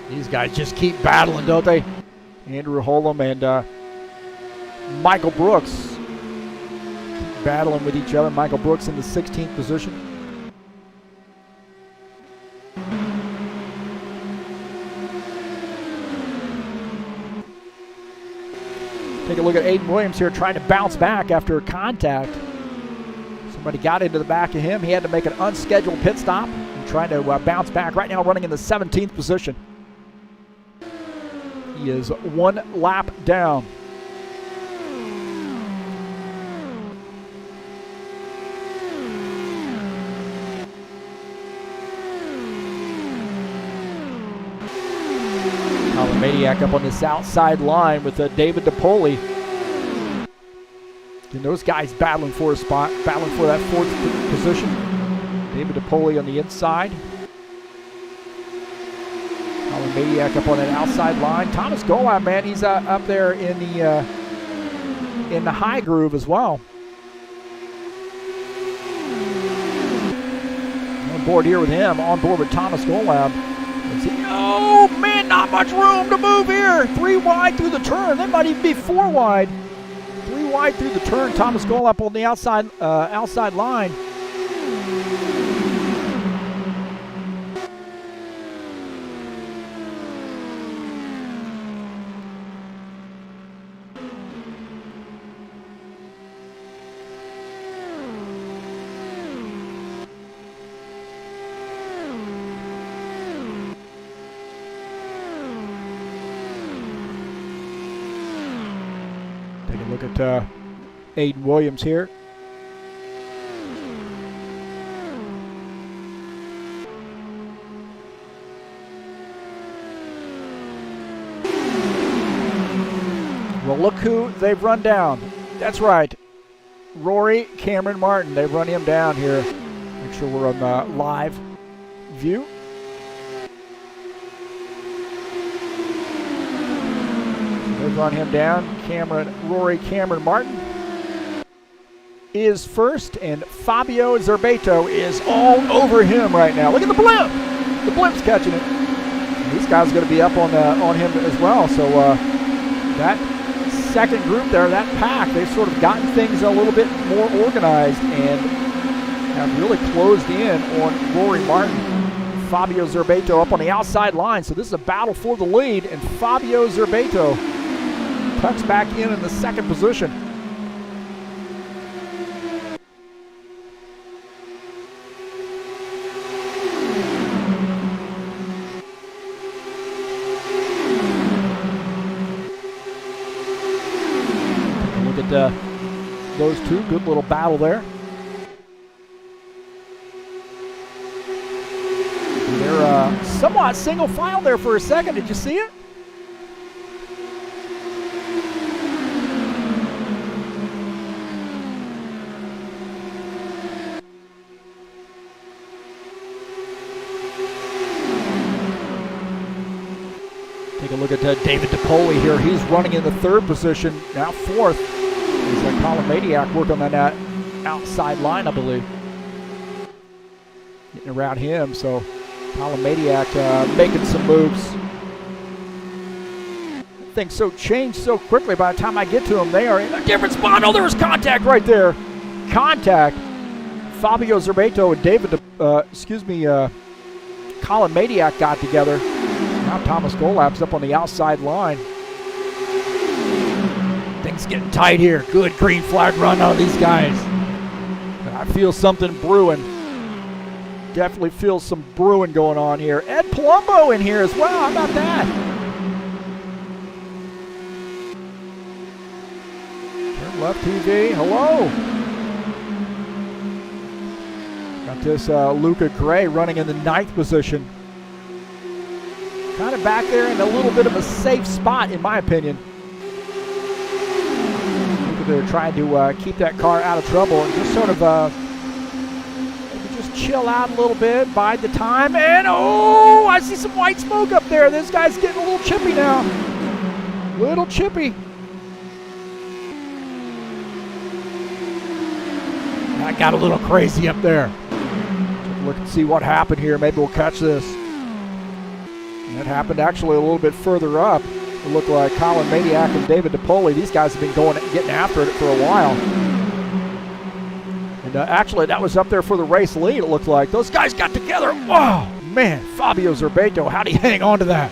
These guys just keep battling, don't they? Andrew Holm and Michael Brooks battling with each other. Michael Brooks in the 16th position. Take a look at Aiden Williams here trying to bounce back after contact. Somebody got into the back of him. He had to make an unscheduled pit stop and trying to bounce back. Right now running in the 17th position. He is 1 lap down. Colin Madiak up on this outside line with David DePoli. And those guys battling for a spot, battling for that 4th position. David DePoli on the inside. Colin Madiak up on that outside line. Thomas Golab, man, he's up there in the high groove as well. On board here with him, on board with Thomas Golab. Oh man, not much room to move here. 3 wide through the turn. That might even be 4 wide. 3 wide through the turn. Thomas Golab on the outside line. Look at Aiden Williams here. Well, look who they've run down. That's right. Rory Cameron Martin. They've run him down here. sure we're on the live view. They'll run him down. Rory Cameron Martin is first, and Fabio Zerbato is all over him right now. Look at the blimp! The blimp's catching it. And these guys are going to be up on him as well. So that second group there, that pack, they've sort of gotten things a little bit more organized and have really closed in on Rory Martin. Fabio Zerbato up on the outside line. So this is a battle for the lead, and Fabio Zerbato tucks back in the second position. Look at those two, good little battle there. They're somewhat single file there for a second. Did you see it? Take a look at David DiPoli here. He's running in the third position, now fourth. He's Colin Madiak working on that outside line, I believe. Getting around him, so Colin Madiak making some moves. Things so changed so quickly. By the time I get to them, they are in a different spot. Oh, there was contact right there. Contact. Fabio Zerbato and Colin Madiak got together. Now Thomas Golab's up on the outside line. Things getting tight here. Good green flag run out of these guys. I feel something brewing. Definitely feel some brewing going on here. Ed Palumbo in here as well. How about that? TurnLeft TV. Hello. Got this Luca Gray running in the 9th position. Kind of back there in a little bit of a safe spot, in my opinion. They're trying to keep that car out of trouble and just sort of maybe just chill out a little bit, bide the time. And oh, I see some white smoke up there. This guy's getting a little chippy now. Little chippy. That got a little crazy up there. Take a look and see what happened here. Maybe we'll catch this. That happened actually a little bit further up. It looked like Colin Madiak and David DiPoli. These guys have been getting after it for a while. And actually, that was up there for the race lead, it looked like. Those guys got together. Wow, man, Fabio Zerbato, how'd he hang on to that?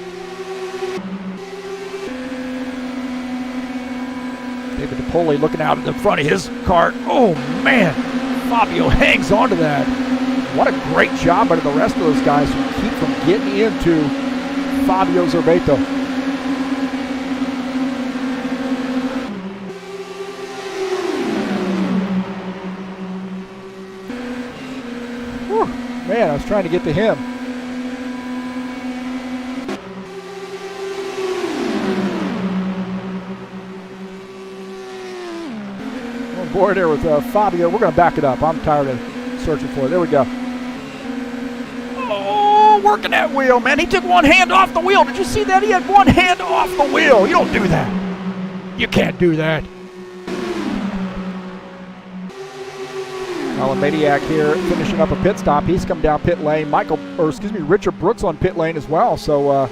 David DiPoli looking out at the front of his car. Oh, man, Fabio hangs on to that. What a great job by the rest of those guys who keep from getting into Fabio Zerbato. Whew, man, I was trying to get to him. On board there with Fabio. We're going to back it up. I'm tired of searching for it. There we go. Working that wheel, man. He took one hand off the wheel. Did you see that? He had one hand off the wheel. You don't do that. You can't do that. Colin Madiak here finishing up a pit stop. He's come down pit lane. Richard Brooks on pit lane as well. So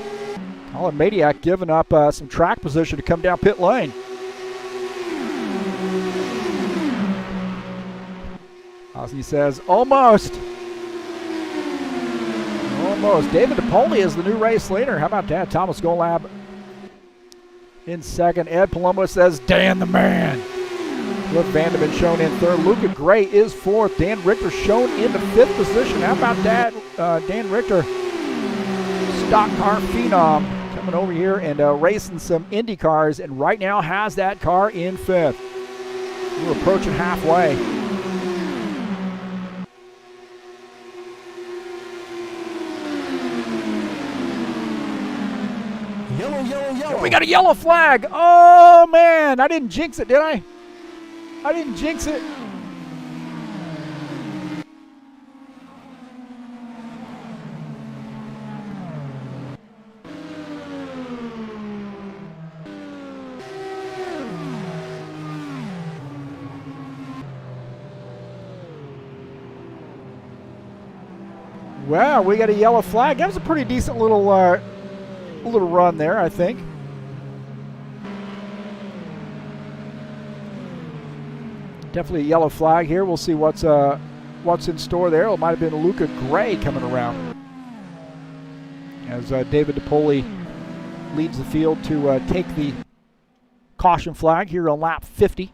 Colin Madiak giving up some track position to come down pit lane. Ozzy says, almost. Almost. David DiPoli is the new race leader. How about that? Thomas Golab in second. Ed Palumbo says, Dan the man. Cliff Vanderman shown in third. Luca Gray is fourth. Dan Richter shown in the 5th position. How about that? Dan Richter, stock car phenom, coming over here and racing some Indy cars, and right now has that car in 5th. We're approaching halfway. Yellow. We got a yellow flag. Oh, man. I didn't jinx it, did I? I didn't jinx it. Well, we got a yellow flag. That was a pretty decent little run there, I think. Definitely a yellow flag here. We'll see what's in store there. It might have been Luca Gray coming around as David DePoli leads the field to take the caution flag here on lap 50.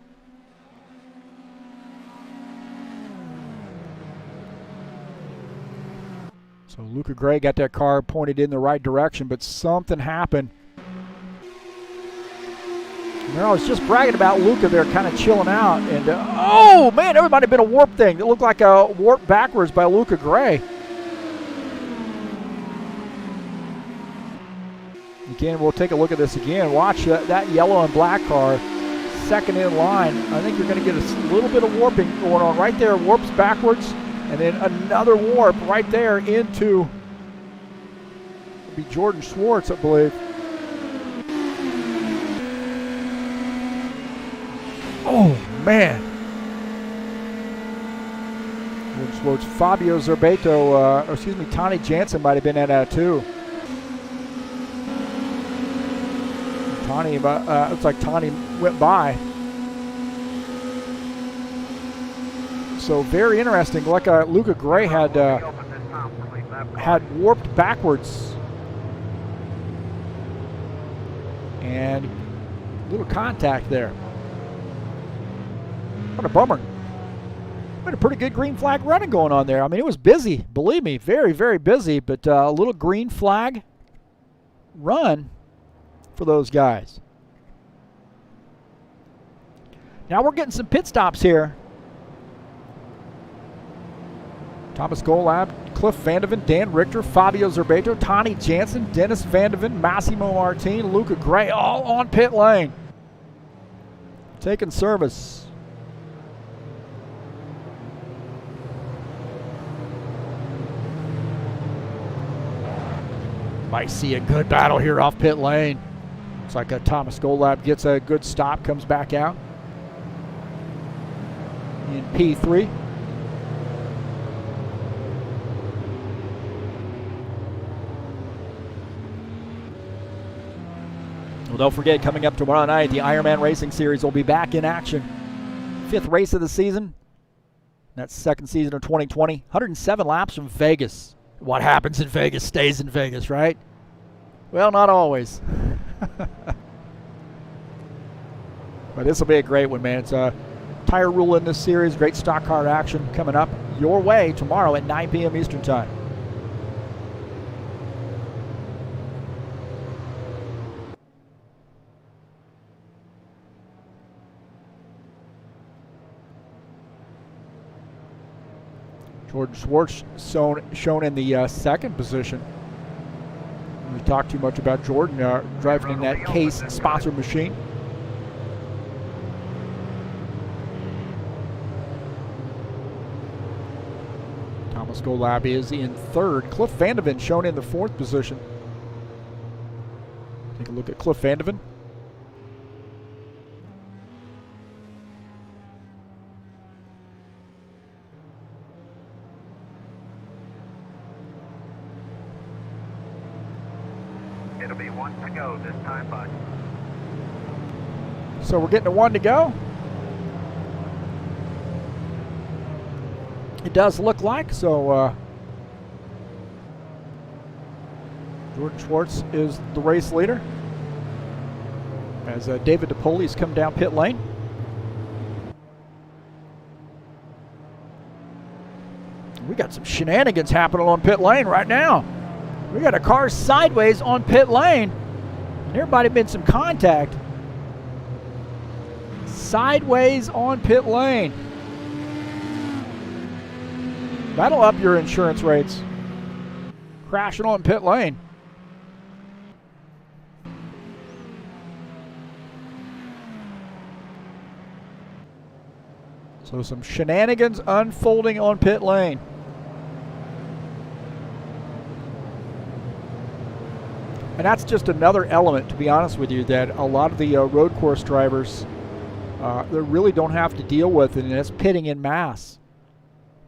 So Luca Gray got that car pointed in the right direction, but something happened. I was just bragging about Luca there, kind of chilling out, and oh man, there might have been a warp thing. It looked like a warp backwards by Luca Gray. Again, we'll take a look at this again. Watch that yellow and black car, second in line. I think you're going to get a little bit of warping going on right there. Warps backwards, and then another warp right there into, it'll be Jordan Schwartz, I believe. Oh, man. Jordan Schwartz, Fabio Zerbato, Tony Jansen might have been in that too. Looks like Tony went by. So very interesting. Like Luca Gray had warped backwards, and a little contact there. What a bummer. We had a pretty good green flag running going on there. I mean, it was busy, believe me, very, very busy, but a little green flag run for those guys. Now we're getting some pit stops here. Thomas Golab, Cliff Vandeven, Dan Richter, Fabio Zerbato, Tony Jansen, Dennis Vandeven, Massimo Martin, Luca Gray, all on pit lane. Taking service. Might see a good battle here off pit lane. Looks like Thomas Golab gets a good stop, comes back out in P3. Well, don't forget, coming up tomorrow night, the Ironman Racing Series will be back in action. 5th race of the season. That's second season of 2020. 107 laps from Vegas. What happens in Vegas stays in Vegas, right? Well, not always. But this will be a great one, man. It's a tire rule in this series. Great stock car action coming up your way tomorrow at 9 p.m. Eastern Time. Jordan Schwartz shown in the second position. We talked too much about Jordan driving in that Case sponsored machine. Thomas Golab is in third. Cliff Vandeven shown in the fourth position. Take a look at Cliff Vandeven. It'll be 1 to go this time, bud. So we're getting a 1 to go. It does look like so. Jordan Schwartz is the race leader as David DePoli's come down pit lane. We got some shenanigans happening on pit lane right now. We got a car sideways on pit lane. There might have been some contact. Sideways on pit lane. That'll up your insurance rates. Crashing on pit lane. So some shenanigans unfolding on pit lane. And that's just another element, to be honest with you, that a lot of the road course drivers they really don't have to deal with, and it's pitting in mass.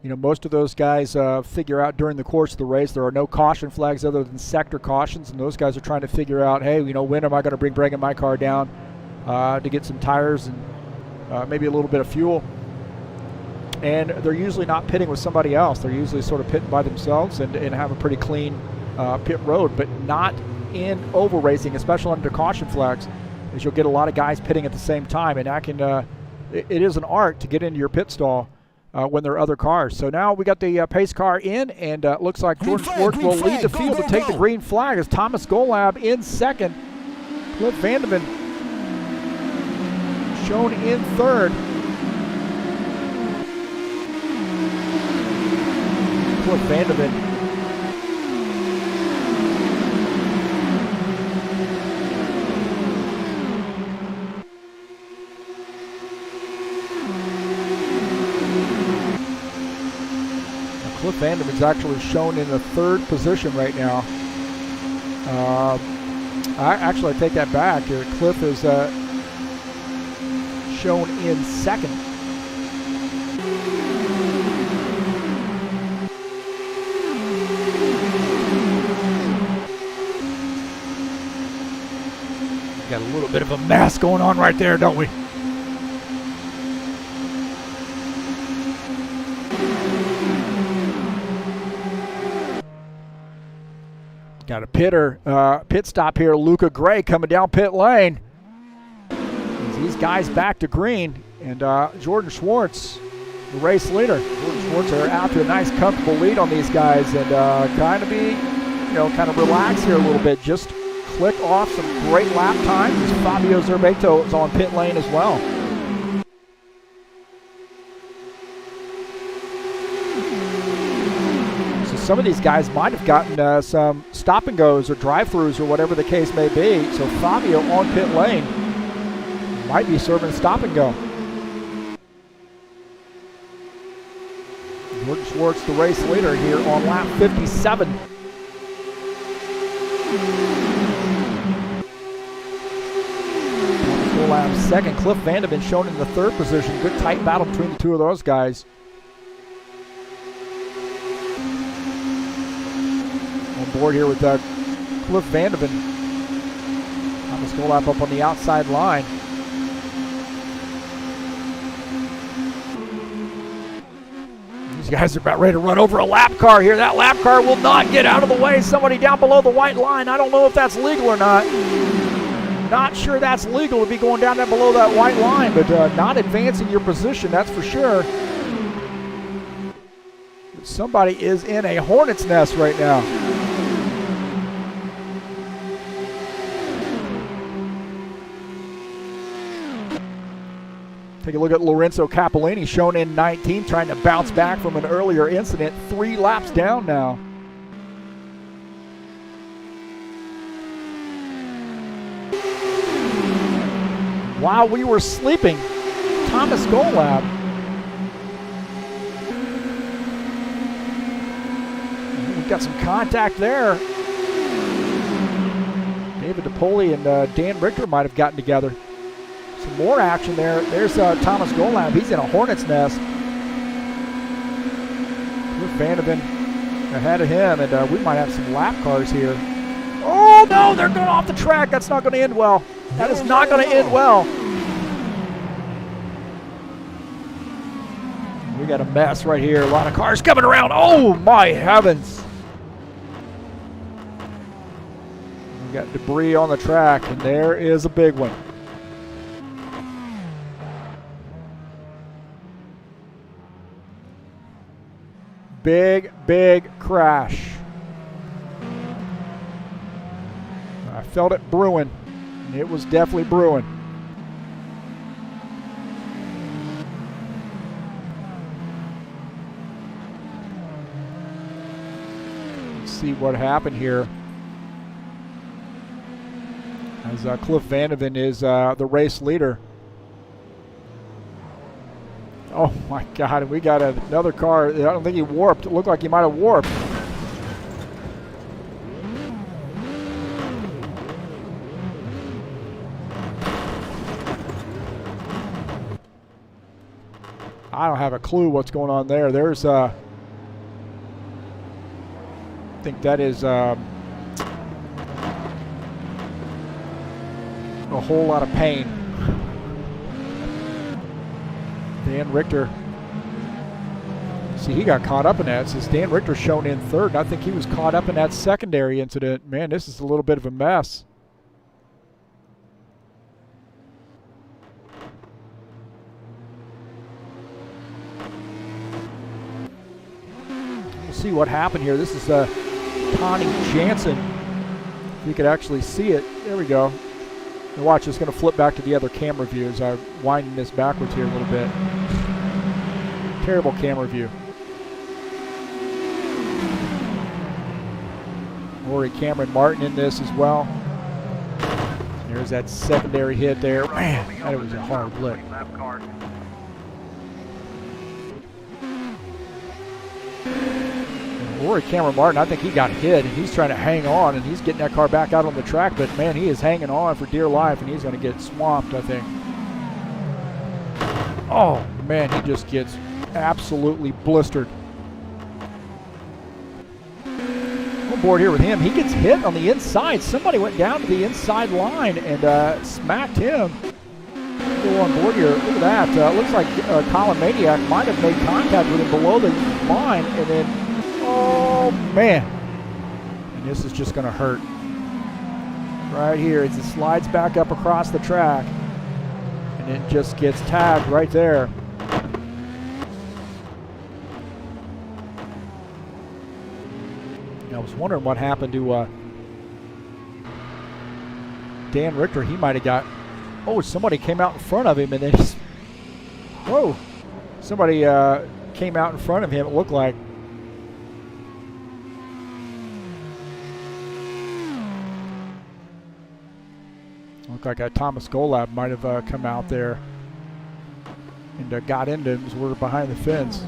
most of those guys figure out during the course of the race there are no caution flags other than sector cautions, and those guys are trying to figure out, hey, when am I going to bring my car down to get some tires and maybe a little bit of fuel. And they're usually not pitting with somebody else. They're usually sort of pitting by themselves and have a pretty clean pit road, but not in oval racing, especially under caution flags, as you'll get a lot of guys pitting at the same time, and that can it is an art to get into your pit stall when there are other cars. So now we got the pace car in, and looks like Jordan Schwartz will lead the field to take the green flag as Thomas Golab in second. Cliff Vandeven shown in third. Cliff Vandeven Cliff Vandeven's actually shown in the third position right now. I take that back. Cliff is shown in second. Got a little bit of a mess going on right there, don't we? Got a pit stop here. Luca Gray coming down pit lane. These guys back to green, and Jordan Schwartz, the race leader. Jordan Schwartz are out to a nice, comfortable lead on these guys, and kind of relax here a little bit. Just click off some great lap times. Fabio Zerbeto is on pit lane as well. Some of these guys might have gotten some stop and goes or drive-throughs or whatever the case may be. So Fabio on pit lane might be serving stop and go. Jordan Schwartz, the race leader here on lap 57. Full lap second. Cliff Vandeven shown in the third position. Good tight battle between the two of those guys. Board here with Cliff Vandeven. Thomas Golab up on the outside line. These guys are about ready to run over a lap car here. That lap car will not get out of the way. Somebody down below the white line. I don't know if that's legal or not. Not sure that's legal to be going down below that white line, but not advancing your position, that's for sure. Somebody is in a hornet's nest right now. Take a look at Lorenzo Capellini, shown in 19th, trying to bounce back from an earlier incident. 3 laps down now. While we were sleeping, Thomas Golab. We've got some contact there. David DePoli and Dan Richter might have gotten together. Some more action there. There's Thomas Golab. He's in a hornet's nest. Cliff Vandeven ahead of him, and we might have some lap cars here. Oh, no, they're going off the track. That's not going to end well. That is not going to end well. We got a mess right here. A lot of cars coming around. Oh, my heavens. We got debris on the track, and there is a big one. Big, big crash. I felt it brewing. It was definitely brewing. Let's see what happened here. As Cliff Vandeven is the race leader. Oh my God, we got another car. I don't think he warped. It looked like he might have warped. I don't have a clue what's going on there. There's I think that is a whole lot of pain. Dan Richter. See, he got caught up in that. Since Dan Richter's shown in third, and I think he was caught up in that secondary incident. Man, this is a little bit of a mess. We'll see what happened here. This is Connie Jansen. If you could actually see it. There we go. And watch, it's going to flip back to the other camera view as I'm winding this backwards here a little bit. Terrible camera view. Rory Cameron Martin in this as well. There's that secondary hit there. Man, that was a hard lick. Rory Cameron Martin, I think he got hit, and he's trying to hang on, and he's getting that car back out on the track, but man, he is hanging on for dear life, and he's going to get swamped, I think. Oh, man, he just gets absolutely blistered. On board here with him, he gets hit on the inside. Somebody went down to the inside line and smacked him. Go on board here. Look at that. Looks like Colin Maniac might have made contact with him below the line, and then, oh man, and this is just going to hurt. Right here, as it slides back up across the track, and it just gets tagged right there. I was wondering what happened to Dan Richter. He might have got, oh, somebody came out in front of him and then he's, whoa, somebody came out in front of him, it looked like. Looked like Thomas Golab might have come out there and got into him as we're behind the fence.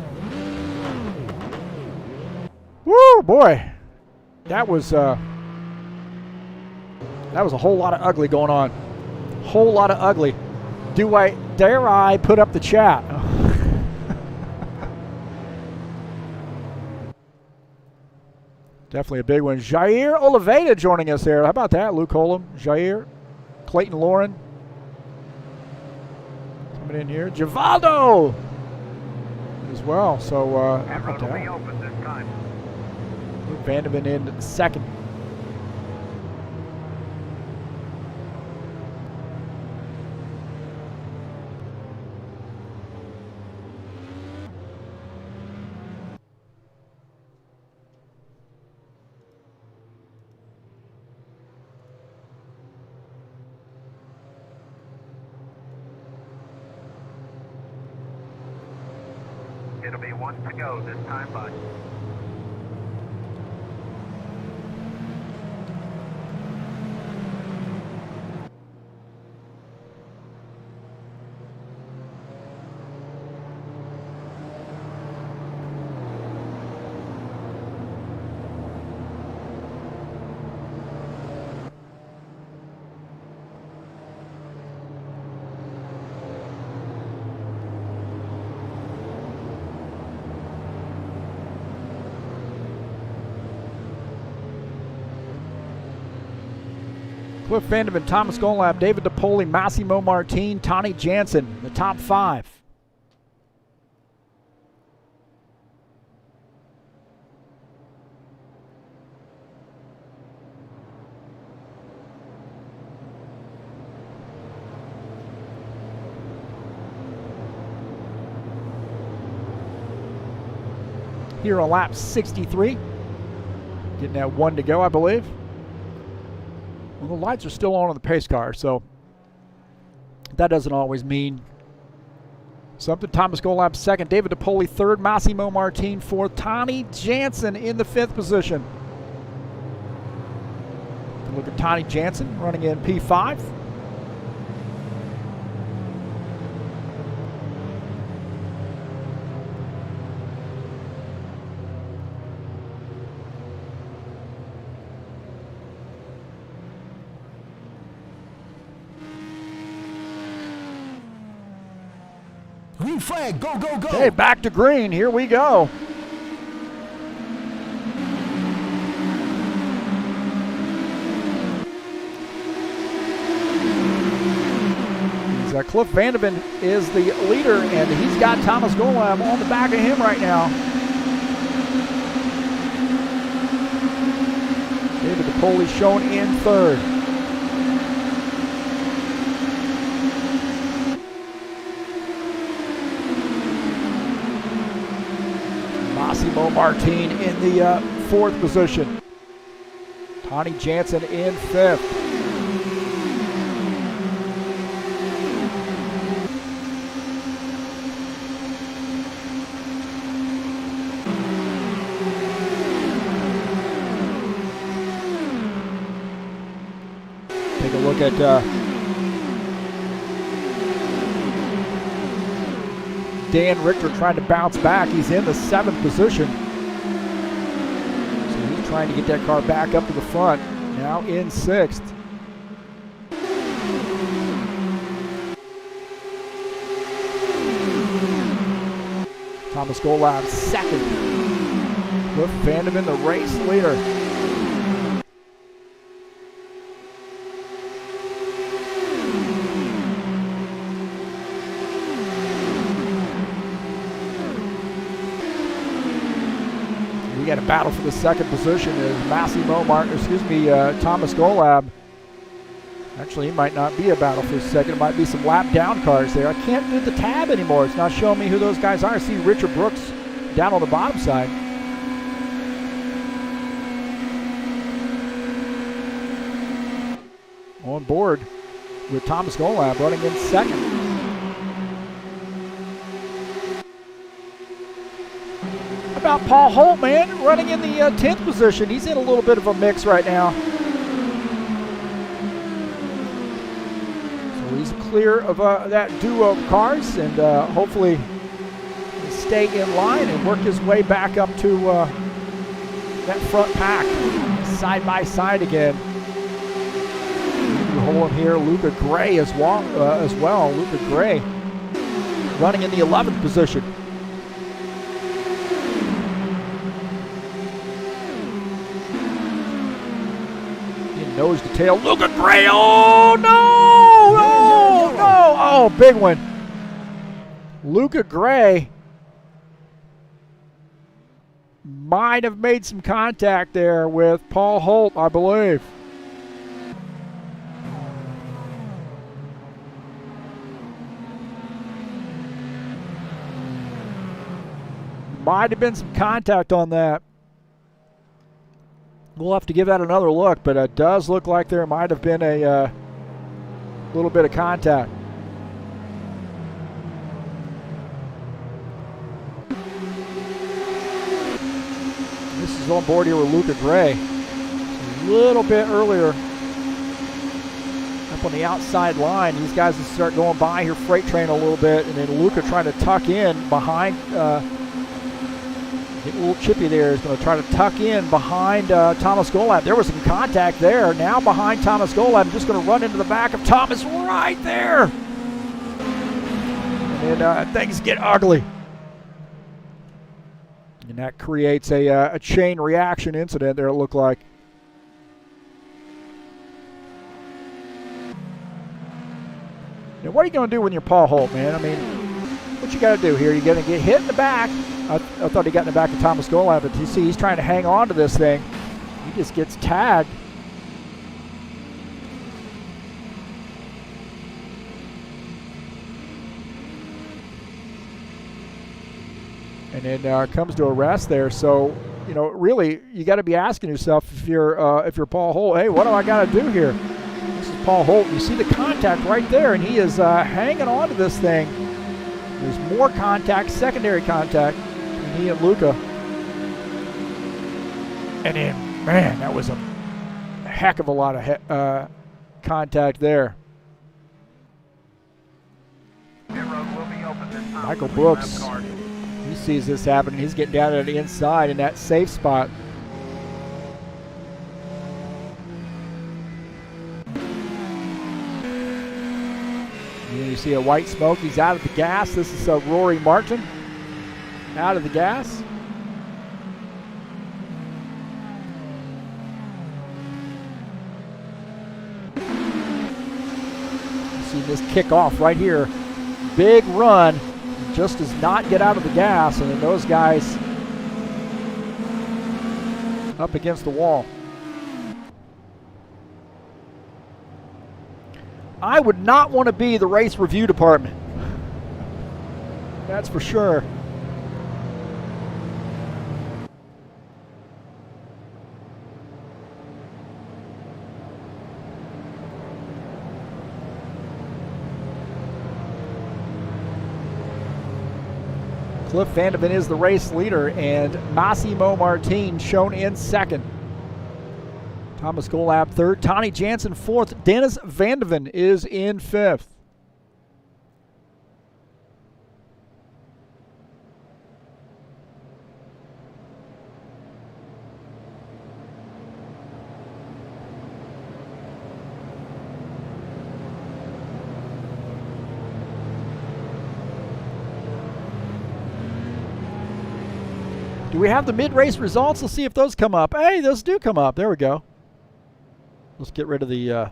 Woo, boy. That was a whole lot of ugly going on. Whole lot of ugly. Dare I put up the chat? Definitely a big one. Jair Oliveira joining us there. How about that, Luke Holm? Jair, Clayton Lauren coming in here. Givaldo as well. So That road will be open this time. Vandeven in second. It'll be one to go this time, bud. Cliff Vandeven, Thomas Golab, David DePoli, Massimo Martin, Tani Jansen, the top five. Here on lap 63. Getting that one to go, I believe. Well, the lights are still on the pace car, so that doesn't always mean something. Thomas Golab second, David DePoli third, Massimo Martin fourth, Tani Jansen in the fifth position. Look at Tani Jansen running in P5. Green flag, go, go, go. Okay, back to green. Here we go. Cliff Vandeven is the leader, and he's got Thomas Golab on the back of him right now. David DePoli shown in third. Massimo Martin in the fourth position. Tony Jansen in fifth. Take a look at Dan Richter trying to bounce back. He's in the seventh position. So he's trying to get that car back up to the front. Now in sixth. Thomas Golab second. Cliff Vandeven, the race leader. We got a battle for the second position is Thomas Golab. Actually, it might not be a battle for a second. It might be some lap down cars there. I can't do the tab anymore. It's not showing me who those guys are. I see Richard Brooks down on the bottom side. On board with Thomas Golab running in second. About Paul Holt, man, running in the 10th position. He's in a little bit of a mix right now. So he's clear of that duo of cars, and hopefully stay in line and work his way back up to that front pack, side by side again. Hole in here, Luca Gray as well. Luca Gray running in the 11th position. Nose to tail, Luca Gray, oh no, no, oh, big one. Luca Gray might have made some contact there with Paul Holt, I believe. Might have been some contact on that. We'll have to give that another look, but it does look like there might have been a little bit of contact. This is on board here with Luca Gray. A little bit earlier up on the outside line. These guys will start going by here, freight train a little bit, and then Luca trying to tuck in behind. A little chippy there is going to try to tuck in behind Thomas Golab. There was some contact there. Now behind Thomas Golab, just going to run into the back of Thomas right there. And then things get ugly. And that creates a chain reaction incident there, it looked like. Now, what are you going to do when you're Paul Holt, man? I mean, what you got to do here? You're going to get hit in the back. I thought he got in the back of Thomas Golab, but you see he's trying to hang on to this thing. He just gets tagged. And then comes to a rest there. So, you know, really, you got to be asking yourself if you're Paul Holt, hey, what do I got to do here? This is Paul Holt. You see the contact right there, and he is hanging on to this thing. There's more contact, secondary contact. He and Luca. And then, man, that was a heck of a lot of contact there. Michael Brooks, he sees this happening. He's getting down to the inside in that safe spot. You see a white smoke. He's out of the gas. This is Rory Martin out of the gas. See this kick off right here. Big run. Just does not get out of the gas, and then those guys up against the wall. I would not want to be the race review department. That's for sure. Cliff Vandeven is the race leader, and Massimo Martin shown in second. Thomas Golab third. Tony Jansen fourth. Dennis Vandeven is in fifth. Do we have the mid-race results? Let's see if those come up. Hey, those do come up. There we go. Let's get rid of the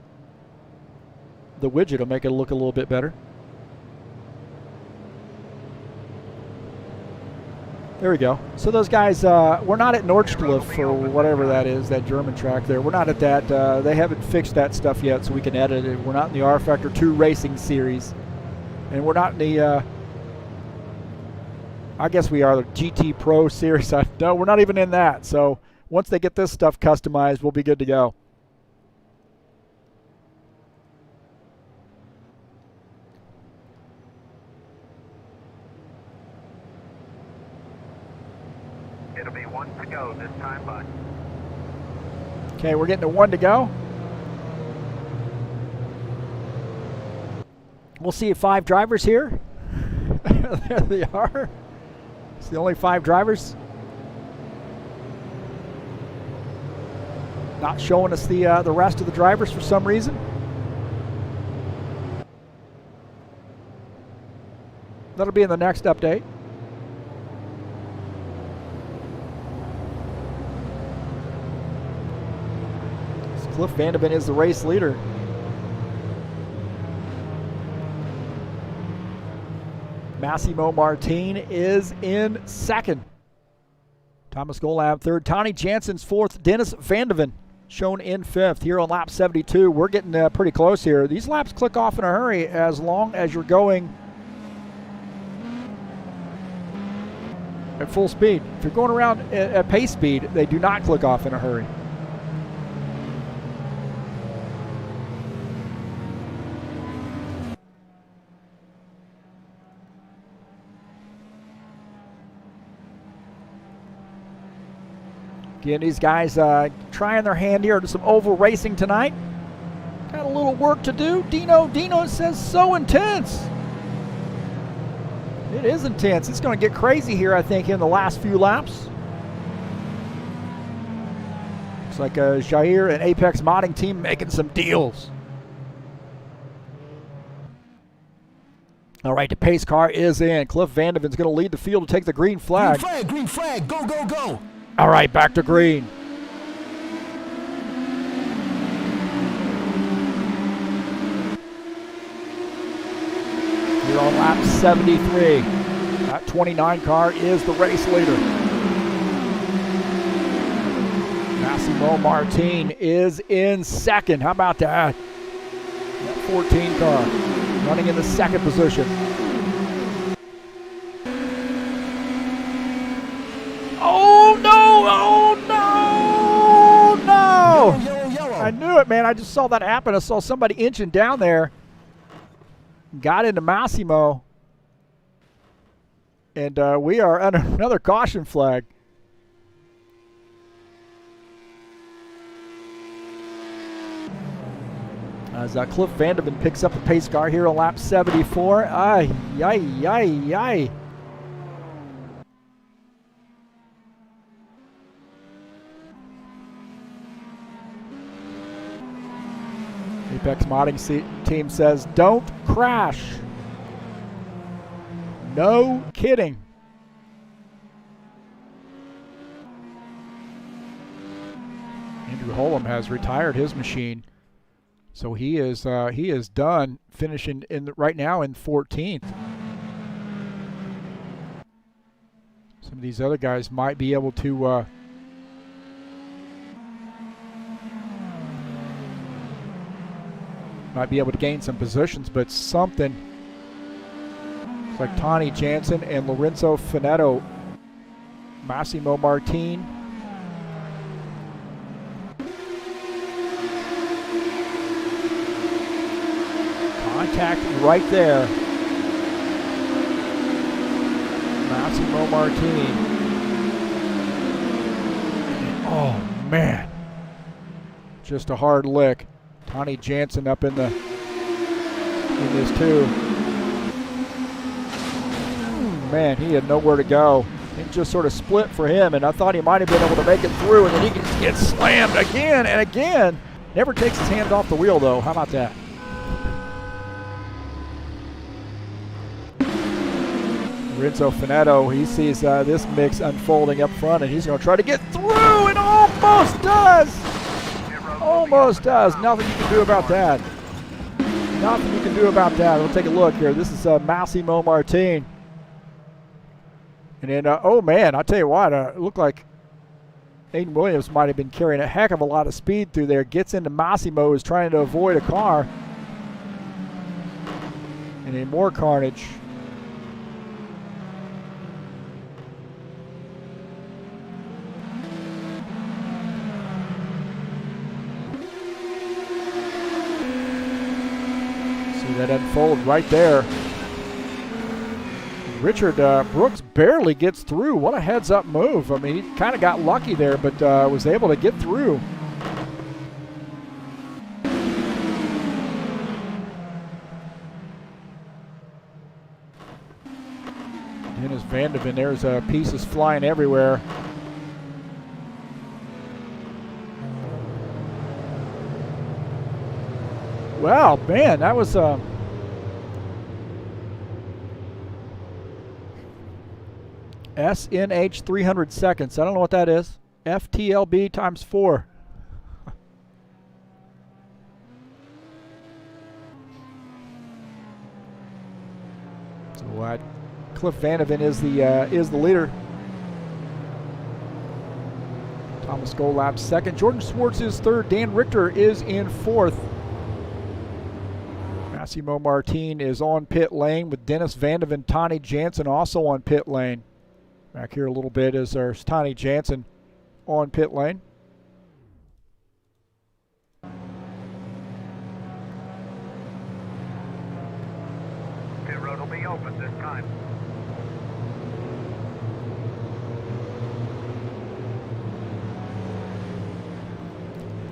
widget. It'll make it look a little bit better. There we go. So those guys, we're not at Nordschleife or whatever that is, that German track there. We're not at that. They haven't fixed that stuff yet, so we can edit it. We're not in the rFactor 2 Racing Series. And we're not in the... I guess we are the GT Pro Series. No, we're not even in that. So once they get this stuff customized, we'll be good to go. It'll be 1 to go this time, bud. Okay, we're getting to 1 to go. We'll see 5 drivers here. There they are. It's the only 5 drivers. Not showing us the rest of the drivers for some reason. That'll be in the next update. So Cliff Vandeven is the race leader. Massimo Martin is in second. Thomas Golab third. Tony Jansen's fourth. Dennis Vandeven shown in fifth here on lap 72. We're getting pretty close here. These laps click off in a hurry as long as you're going at full speed. If you're going around at pace speed, they do not click off in a hurry. Again, these guys trying their hand here to some oval racing tonight. Got a little work to do. Dino says so intense. It is intense. It's going to get crazy here, I think, in the last few laps. Looks like Jair and Apex Modding team making some deals. All right, the pace car is in. Cliff Vandeven's going to lead the field to take the green flag. Green flag, go, go, go. All right, back to green. Here on lap 73. That 29 car is the race leader. Massimo Martin is in second. How about that? That 14 car running in the second position. Oh no! Oh no! No! Yellow. I knew it, man. I just saw that happen. I saw somebody inching down there. Got into Massimo. And we are under another caution flag. As Cliff Vandeven picks up the pace car here on lap 74. Ay, ay, ay, ay. Apex Modding team says, don't crash. No kidding. Andrew Holm has retired his machine, so he is done, finishing right now in 14th. Some of these other guys might be able to gain some positions, but something. It's like Tony Jansen and Lorenzo Finetto, Massimo Martin. Contact right there. Massimo Martin. Oh man, just a hard lick. Tony Jansen up in this too. Man, he had nowhere to go. It just sort of split for him, and I thought he might have been able to make it through, and then he gets slammed again and again. Never takes his hands off the wheel though. How about that? Lorenzo Finetto, he sees this mix unfolding up front, and he's going to try to get through, and almost does. Almost does. Nothing you can do about that. Nothing you can do about that. We'll take a look here. This is Massimo Martin. And then, oh man, I'll tell you what, it looked like Aiden Williams might have been carrying a heck of a lot of speed through there. Gets into Massimo, is trying to avoid a car. And then more carnage. That unfold right there. Richard Brooks barely gets through. What a heads-up move. I mean, he kind of got lucky there, but was able to get through. Dennis Vandeven, there's pieces flying everywhere. Wow, man, that was SNH 300 seconds. I don't know what that is. FTLB times 4. So Cliff Vandeven is the leader. Thomas Golab second. Jordan Schwartz is third. Dan Richter is in fourth. Massimo Martin is on pit lane with Dennis Vandeven. Tony Jansen also on pit lane. Back here a little bit is our Tony Jansen on pit lane. Pit road will be open this time.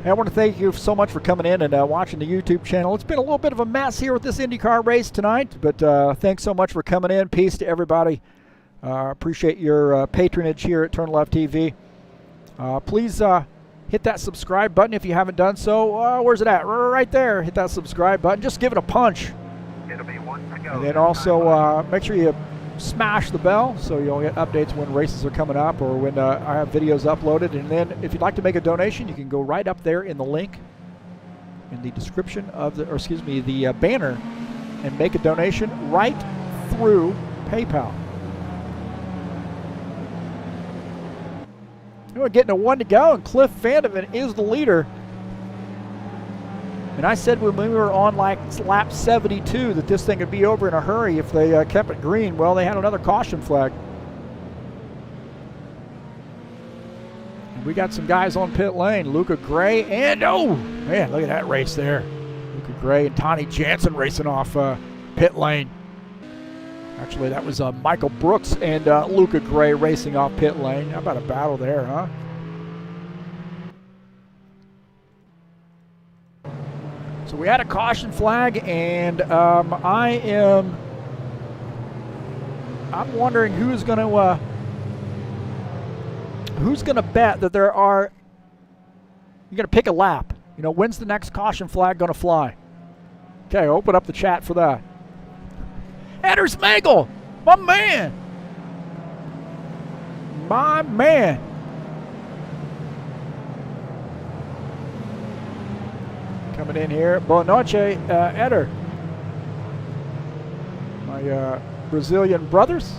Hey, I want to thank you so much for coming in and watching the YouTube channel. It's been a little bit of a mess here with this IndyCar race tonight, but thanks so much for coming in. Peace to everybody. Appreciate your patronage here at TurnLeft TV. Please hit that subscribe button if you haven't done so. Where's it at? Right there. Hit that subscribe button. Just give it a punch. It'll be one to go. And then also make sure you smash the bell so you'll get updates when races are coming up or when I have videos uploaded. And then if you'd like to make a donation, you can go right up there in the link in the description of the banner and make a donation right through PayPal. We're getting a 1 to go, and Cliff Vandeven is the leader. And I said when we were on like lap 72 that this thing would be over in a hurry if they kept it green. Well, they had another caution flag. And we got some guys on pit lane. Luca Gray and, oh, man, look at that race there. Luca Gray and Tony Jansen racing off pit lane. Actually, that was Michael Brooks and Luca Gray racing off pit lane. How about a battle there, huh? So we had a caution flag, and I'm wondering who's going to bet that there are. You're going to pick a lap. You know, when's the next caution flag going to fly? Okay, open up the chat for that. Andrew Smagel! My man. My man. Coming in here, boa noche, Eder. My Brazilian brothers.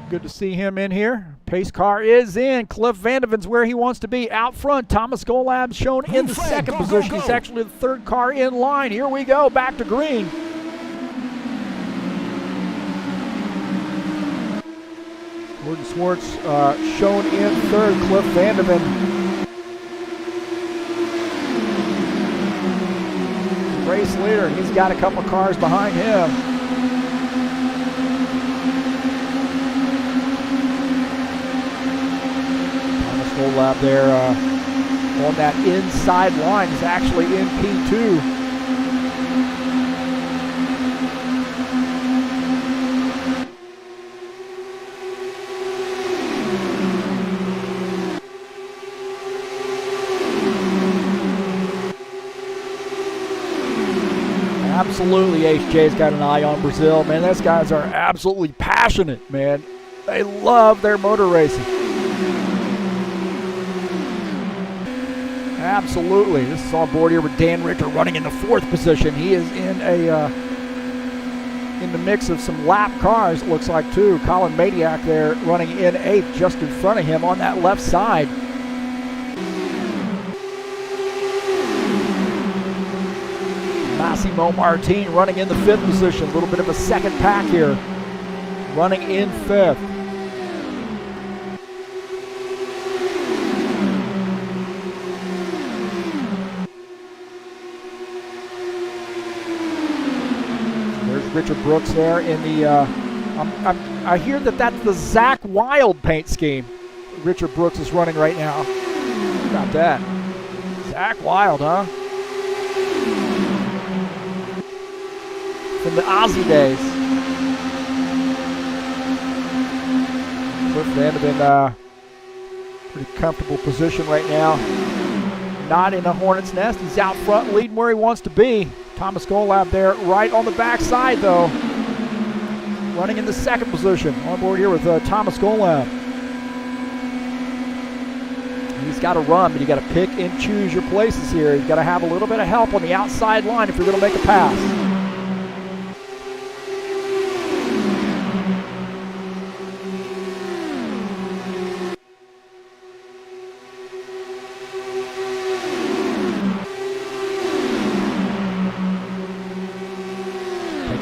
Good to see him in here. Pace car is in. Cliff Vandeven's where he wants to be. Out front, Thomas Golab shown in the second position. He's actually the third car in line. Here we go, back to green. Gordon Swartz shown in third. Cliff Vandeven. Race leader. He's got a couple cars behind him. Golab there on that inside line is actually in P2. Absolutely, HJ's got an eye on Brazil. Man, those guys are absolutely passionate, man. They love their motor racing. Absolutely. This is on board here with Dan Richter running in the fourth position. He is in the mix of some lap cars, it looks like, too. Colin Madiak there running in eighth, just in front of him on that left side. Massimo Martin running in the fifth position. A little bit of a second pack here. Running in fifth. Richard Brooks there in the, I hear that that's the Zach Wild paint scheme Richard Brooks is running right now. How about that? Zach Wild, huh? From the Aussie days. Cliff Vandeven, pretty comfortable position right now. Not in a hornet's nest. He's out front leading where he wants to be. Thomas Golab there right on the backside, though. Running in the second position. On board here with Thomas Golab. He's got to run, but you got to pick and choose your places here. You've got to have a little bit of help on the outside line if you're going to make a pass.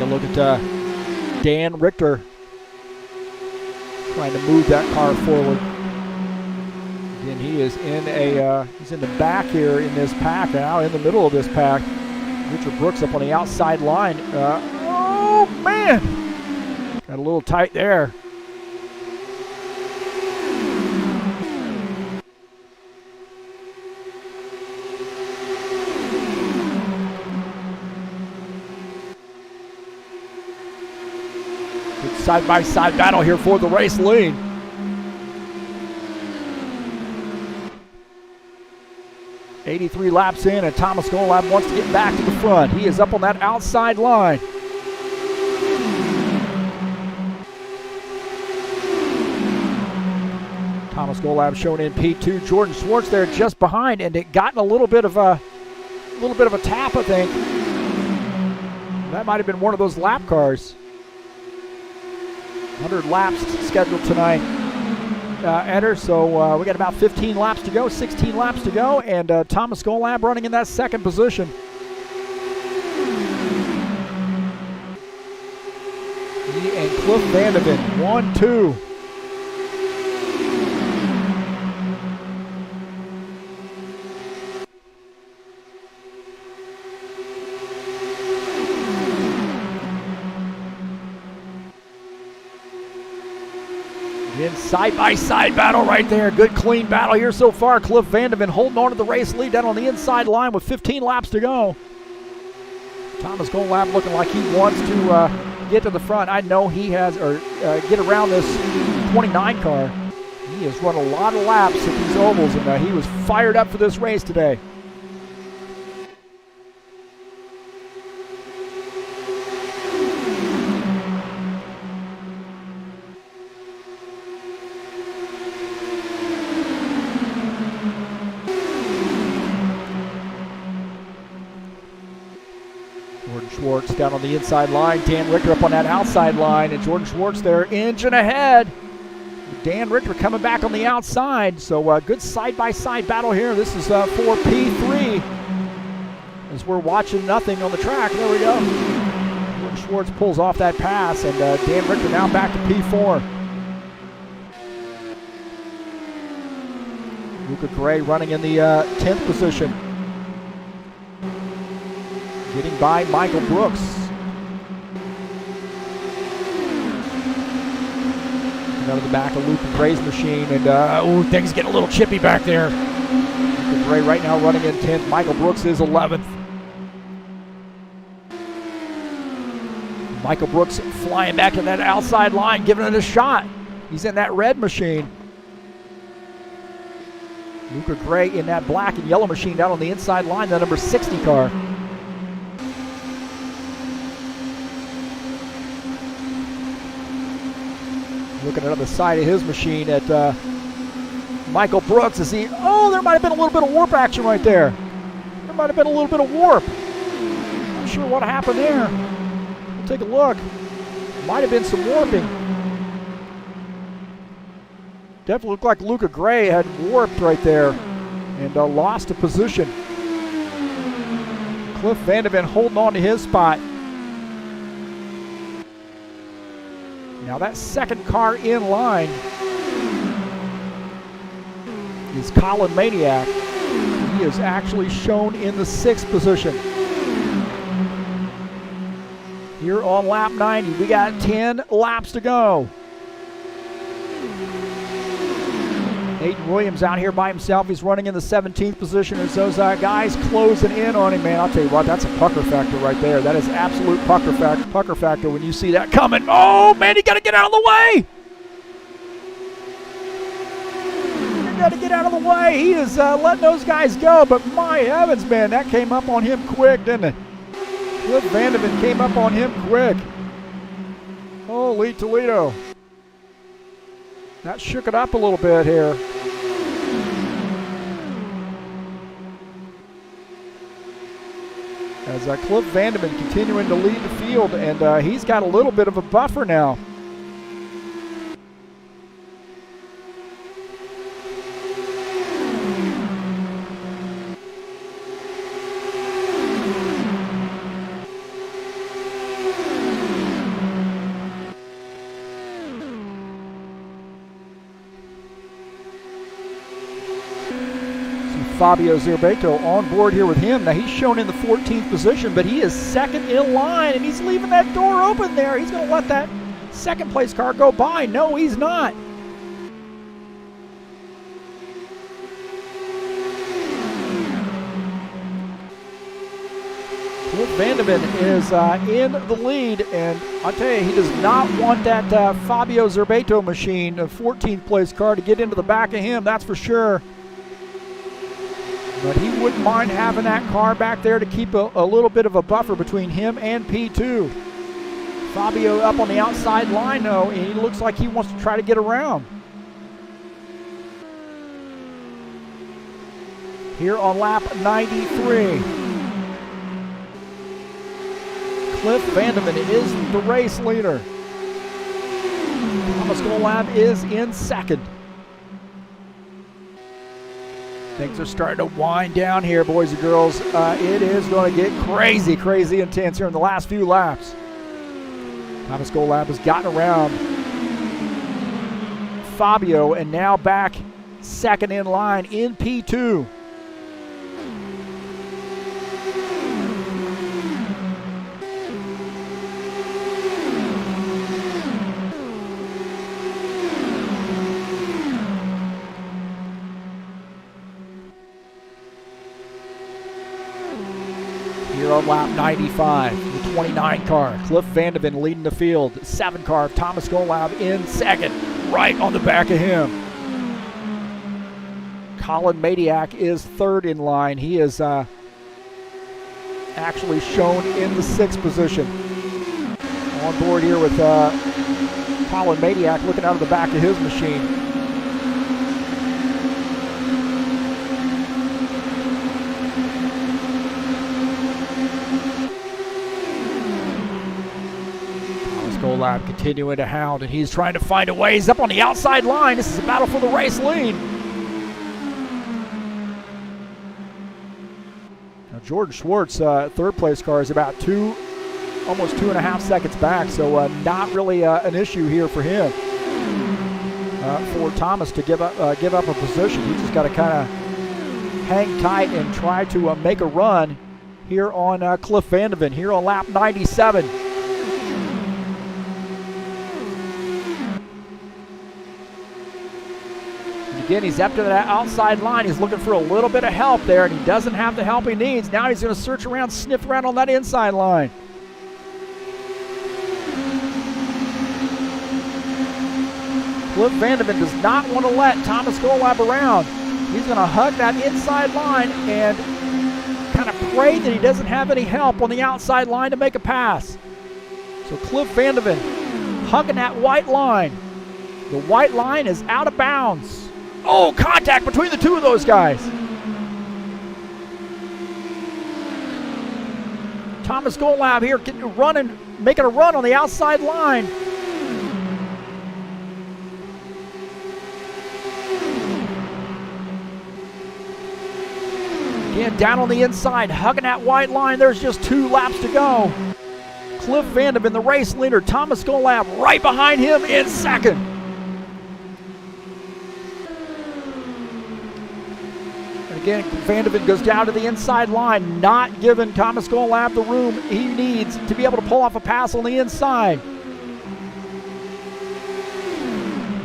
Look at Dan Richter trying to move that car forward. Again, he is he's in the back here in this pack now, in the middle of this pack. Richard Brooks up on the outside line. Oh man, got a little tight there. Side-by-side battle here for the race lead. .83 laps in, and Thomas Golab wants to get back to the front. He is up on that outside line. Thomas Golab shown in P2. Jordan Swartz there just behind, and it gotten a little bit of a tap, I think. That might have been one of those lap cars. 100 laps scheduled tonight, Eder. So we got about 15 laps to go, 16 laps to go, and Thomas Golab running in that second position. He and Cliff Vandeven, 1-2. In side-by-side battle right there. Good clean battle here so far. Cliff Vandeven holding on to the race lead down on the inside line with 15 laps to go. Thomas Golab looking like he wants to get to the front. I know he has, or get around this 29 car. He has run a lot of laps at these ovals, and he was fired up for this race today. Brooks down on the inside line. Dan Richter up on that outside line. And Jordan Schwartz there, engine ahead. Dan Richter coming back on the outside. So good side-by-side battle here. This is for P3. As we're watching nothing on the track. There we go. Jordan Schwartz pulls off that pass. And Dan Richter now back to P4. Luca Gray running in the 10th position. Getting by Michael Brooks. Out of the back of Luca Gray's machine. And things getting a little chippy back there. Luca Gray right now running in 10th. Michael Brooks is 11th. Michael Brooks flying back to that outside line, giving it a shot. He's in that red machine. Luca Gray in that black and yellow machine down on the inside line, the number 60 car. Looking at the side of his machine at Michael Brooks as he, there might have been a little bit of warp action right there. There might have been a little bit of warp. Not sure what happened there. We'll take a look. Might have been some warping. Definitely looked like Luca Gray had warped right there and lost a position. Cliff Vandeven holding on to his spot. Now that second car in line is Colin Maniac. He is actually shown in the 6th position. Here on lap 90, we got 10 laps to go. Aiden Williams out here by himself. He's running in the 17th position as those guys closing in on him, man. I'll tell you what, that's a pucker factor right there. That is absolute pucker factor when you see that coming. Oh, man, you got to get out of the way. You got to get out of the way. He is letting those guys go, but my heavens, man, that came up on him quick, didn't it? Cliff Vandeven came up on him quick. Holy Toledo. That shook it up a little bit here. As Cliff Vandeven continuing to lead the field, and he's got a little bit of a buffer now. Fabio Zerbeto on board here with him. Now he's shown in the 14th position, but he is second in line, and he's leaving that door open there. He's going to let that second place car go by. No, he's not. Cliff Vandeven is in the lead, and I tell you, he does not want that Fabio Zerbeto machine, a 14th place car, to get into the back of him, that's for sure. But he wouldn't mind having that car back there to keep a little bit of a buffer between him and P2. Fabio up on the outside line, though, and he looks like he wants to try to get around. Here on lap 93. Cliff Vandeven is the race leader. Thomas Golab is in second. Things are starting to wind down here, boys and girls. It is going to get crazy, crazy intense here in the last few laps. Thomas Golab has gotten around Fabio and now back second in line in P2. Here on lap 95, the 29 car, Cliff Vandeven leading the field. 7 car, Thomas Golab in second, right on the back of him. Colin Maniac is third in line. He is actually shown in the 6th position. On board here with Colin Maniac looking out of the back of his machine. Golab continuing to hound, and he's trying to find a way. He's up on the outside line. This is a battle for the race lead. Now Jordan Schwartz, third place car, is about almost 2.5 seconds back, so not really an issue here for him. For Thomas to give up a position, he just got to kind of hang tight and try to make a run here on Cliff Vandeven here on lap 97. And again, he's up to that outside line. He's looking for a little bit of help there, and he doesn't have the help he needs. Now he's going to search around, sniff around on that inside line. Cliff Vandeven does not want to let Thomas Golab around. He's going to hug that inside line and kind of pray that he doesn't have any help on the outside line to make a pass. So Cliff Vandeven hugging that white line. The white line is out of bounds. Oh, contact between the two of those guys. Thomas Golab here making a run on the outside line. Again, down on the inside, hugging that white line. There's just 2 laps to go. Cliff Vandeven, the race leader. Thomas Golab right behind him in second. And again, Vandeven goes down to the inside line, not giving Thomas Golab the room he needs to be able to pull off a pass on the inside.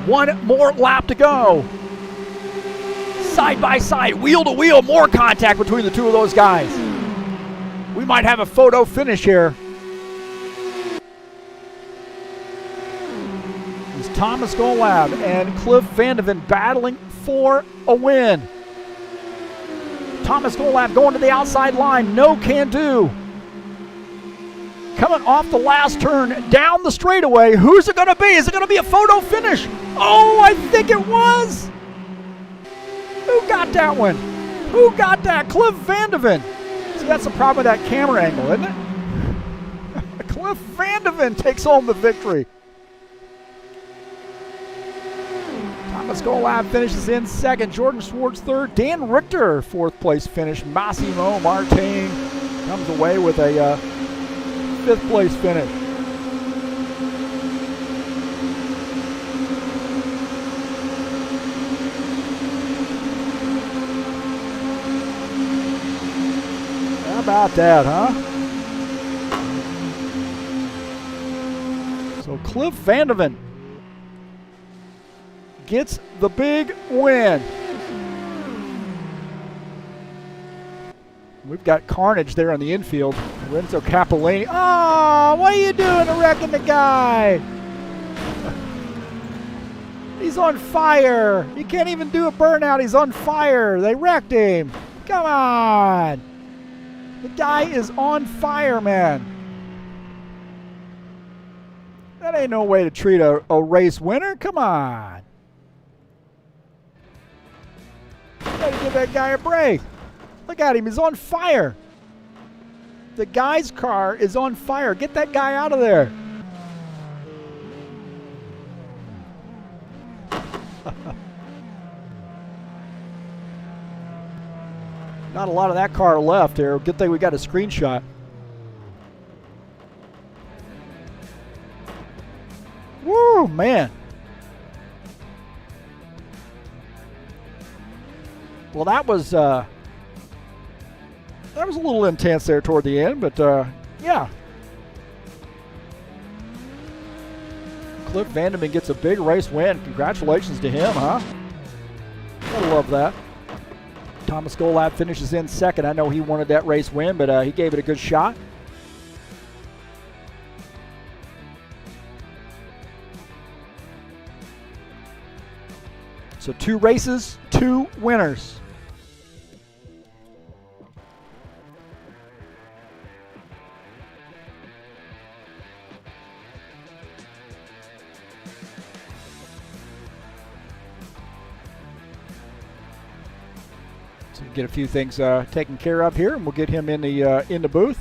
1 more lap to go. Side by side, wheel to wheel, more contact between the two of those guys. We might have a photo finish here. It's Thomas Golab and Cliff Vandeven battling for a win. Thomas Golab going to the outside line, no can do. Coming off the last turn, down the straightaway. Who's it going to be? Is it going to be a photo finish? Oh, I think it was. Who got that one? Who got that? Cliff Vandeven. See, that's the problem with that camera angle, isn't it? Cliff Vandeven takes home the victory. Thomas Golab finishes in second. Jordan Schwartz third. Dan Richter fourth place finish. Massimo Martin comes away with a fifth place finish. About that, huh? So Cliff Vandeven gets the big win. We've got carnage there on the infield. Renzo Capellini. Oh, what are you doing to wrecking the guy? He's on fire. You can't even do a burnout. He's on fire. They wrecked him. Come on. The guy is on fire, man. That ain't no way to treat a race winner. Come on. You gotta give that guy a break. Look at him. He's on fire. The guy's car is on fire. Get that guy out of there. Not a lot of that car left here. Good thing we got a screenshot. Woo, man. Well, that was a little intense there toward the end, but yeah. Cliff Vandeven gets a big race win. Congratulations to him, huh? Gotta love that. Thomas Golab finishes in second. I know he wanted that race win, but he gave it a good shot. So 2 races, 2 winners. So get a few things taken care of here, and we'll get him in the booth.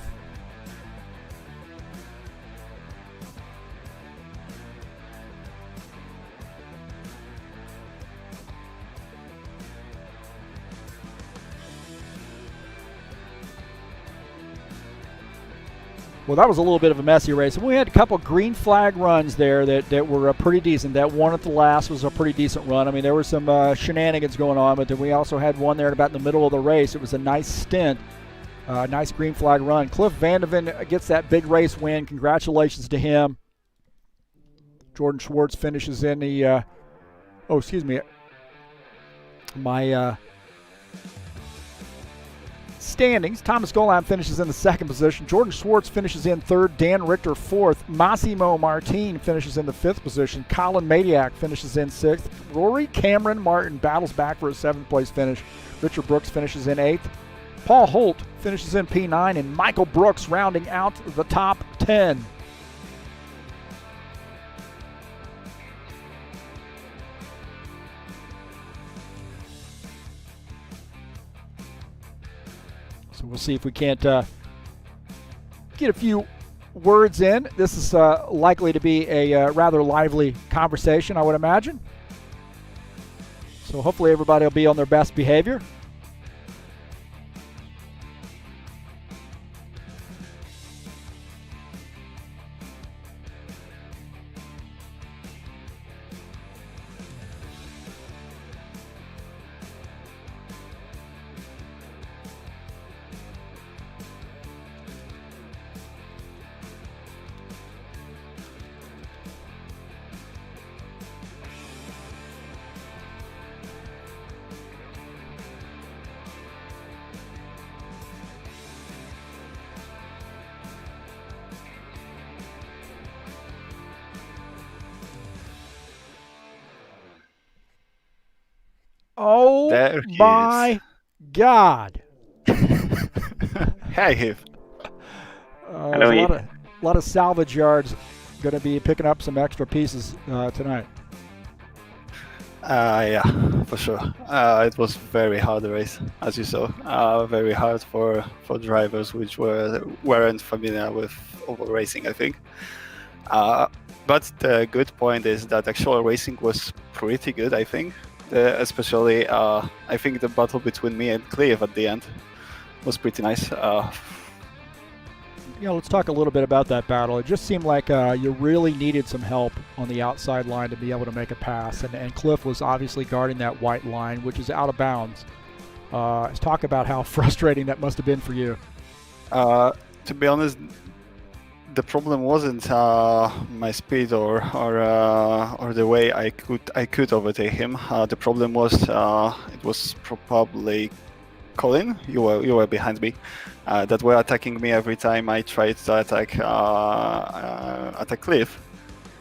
Well, that was a little bit of a messy race. We had a couple green flag runs there that were pretty decent. That one at the last was a pretty decent run. I mean, there were some shenanigans going on, but then we also had one there about in the middle of the race. It was a nice stint, nice green flag run. Cliff Vandeven gets that big race win. Congratulations to him. Jordan Schwartz finishes in the, my standings. Thomas Golan finishes in the second position. Jordan Schwartz finishes in third. Dan Richter fourth. Massimo Martin finishes in the fifth position. Colin Madiak finishes in sixth. Rory Cameron Martin battles back for a seventh place finish. Richard Brooks finishes in eighth. Paul Holt finishes in P9, and Michael Brooks rounding out the top 10. So we'll see if we can't get a few words in. This is likely to be a rather lively conversation, I would imagine. So hopefully everybody will be on their best behavior. Oh my God! Hey, Heath. Hello, a lot of salvage yards. Going to be picking up some extra pieces tonight. Yeah, for sure. It was very hard race, as you saw. Very hard for drivers which weren't familiar with oval racing, I think. But the good point is that actual racing was pretty good, I think. Especially, I think the battle between me and Cliff at the end was pretty nice. Let's talk a little bit about that battle. It just seemed like you really needed some help on the outside line to be able to make a pass, and Cliff was obviously guarding that white line, which is out of bounds. Let's talk about how frustrating that must have been for you. To be honest, the problem wasn't my speed or the way I could overtake him. The problem was it was probably Colin. You were behind me. That were attacking me every time I tried to attack Cliff,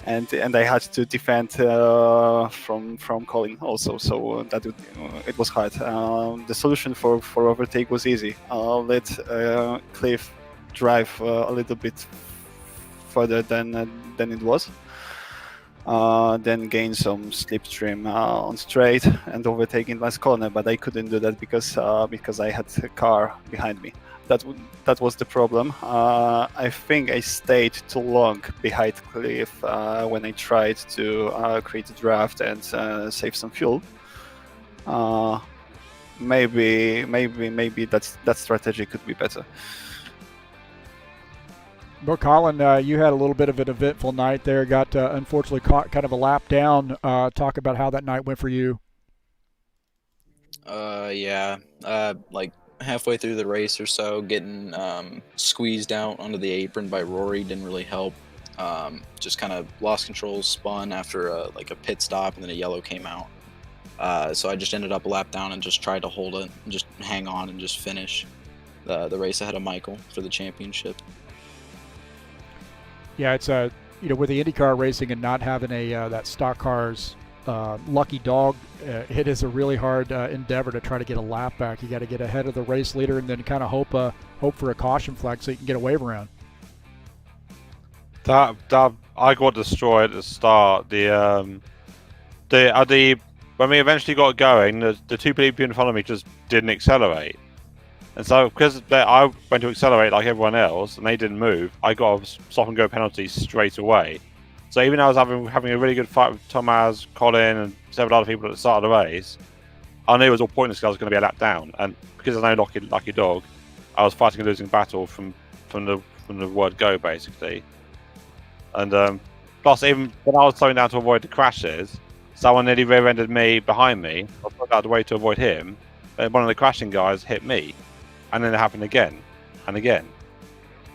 and I had to defend from Colin also. So it was hard. The solution for overtake was easy. Let Cliff drive a little bit further than it was, then gain some slipstream on straight and overtake in last corner. But I couldn't do that because I had a car behind me. That was the problem. I think I stayed too long behind Cliff when I tried to create a draft and save some fuel. Maybe that strategy could be better. Well, Colin, you had a little bit of an eventful night there. Got unfortunately caught kind of a lap down. Talk about how that night went for you. Yeah. Like halfway through the race or so, getting squeezed out onto the apron by Rory didn't really help. Just kind of lost control, spun after a pit stop, and then a yellow came out. So I just ended up a lap down and just tried to hold it, and just hang on and just finish the race ahead of Michael for the championship. Yeah, it's with the IndyCar racing and not having that stock car's lucky dog, it is a really hard endeavor to try to get a lap back. You got to get ahead of the race leader and then kind of hope for a caution flag so you can get a wave around. That I got destroyed at the start. When we eventually got going, the two people in front of me just didn't accelerate. And so, because I went to accelerate like everyone else, and they didn't move, I got a stop and go penalty straight away. So even though I was having a really good fight with Tomaz, Colin, and several other people at the start of the race, I knew it was all pointless because I was going to be a lap down. And because there's no lucky dog, I was fighting a losing battle from the from the word go, basically. And plus, even when I was slowing down to avoid the crashes, someone nearly rear-ended me behind me. I took out the way to avoid him. Then one of the crashing guys hit me, and then it happened again and again.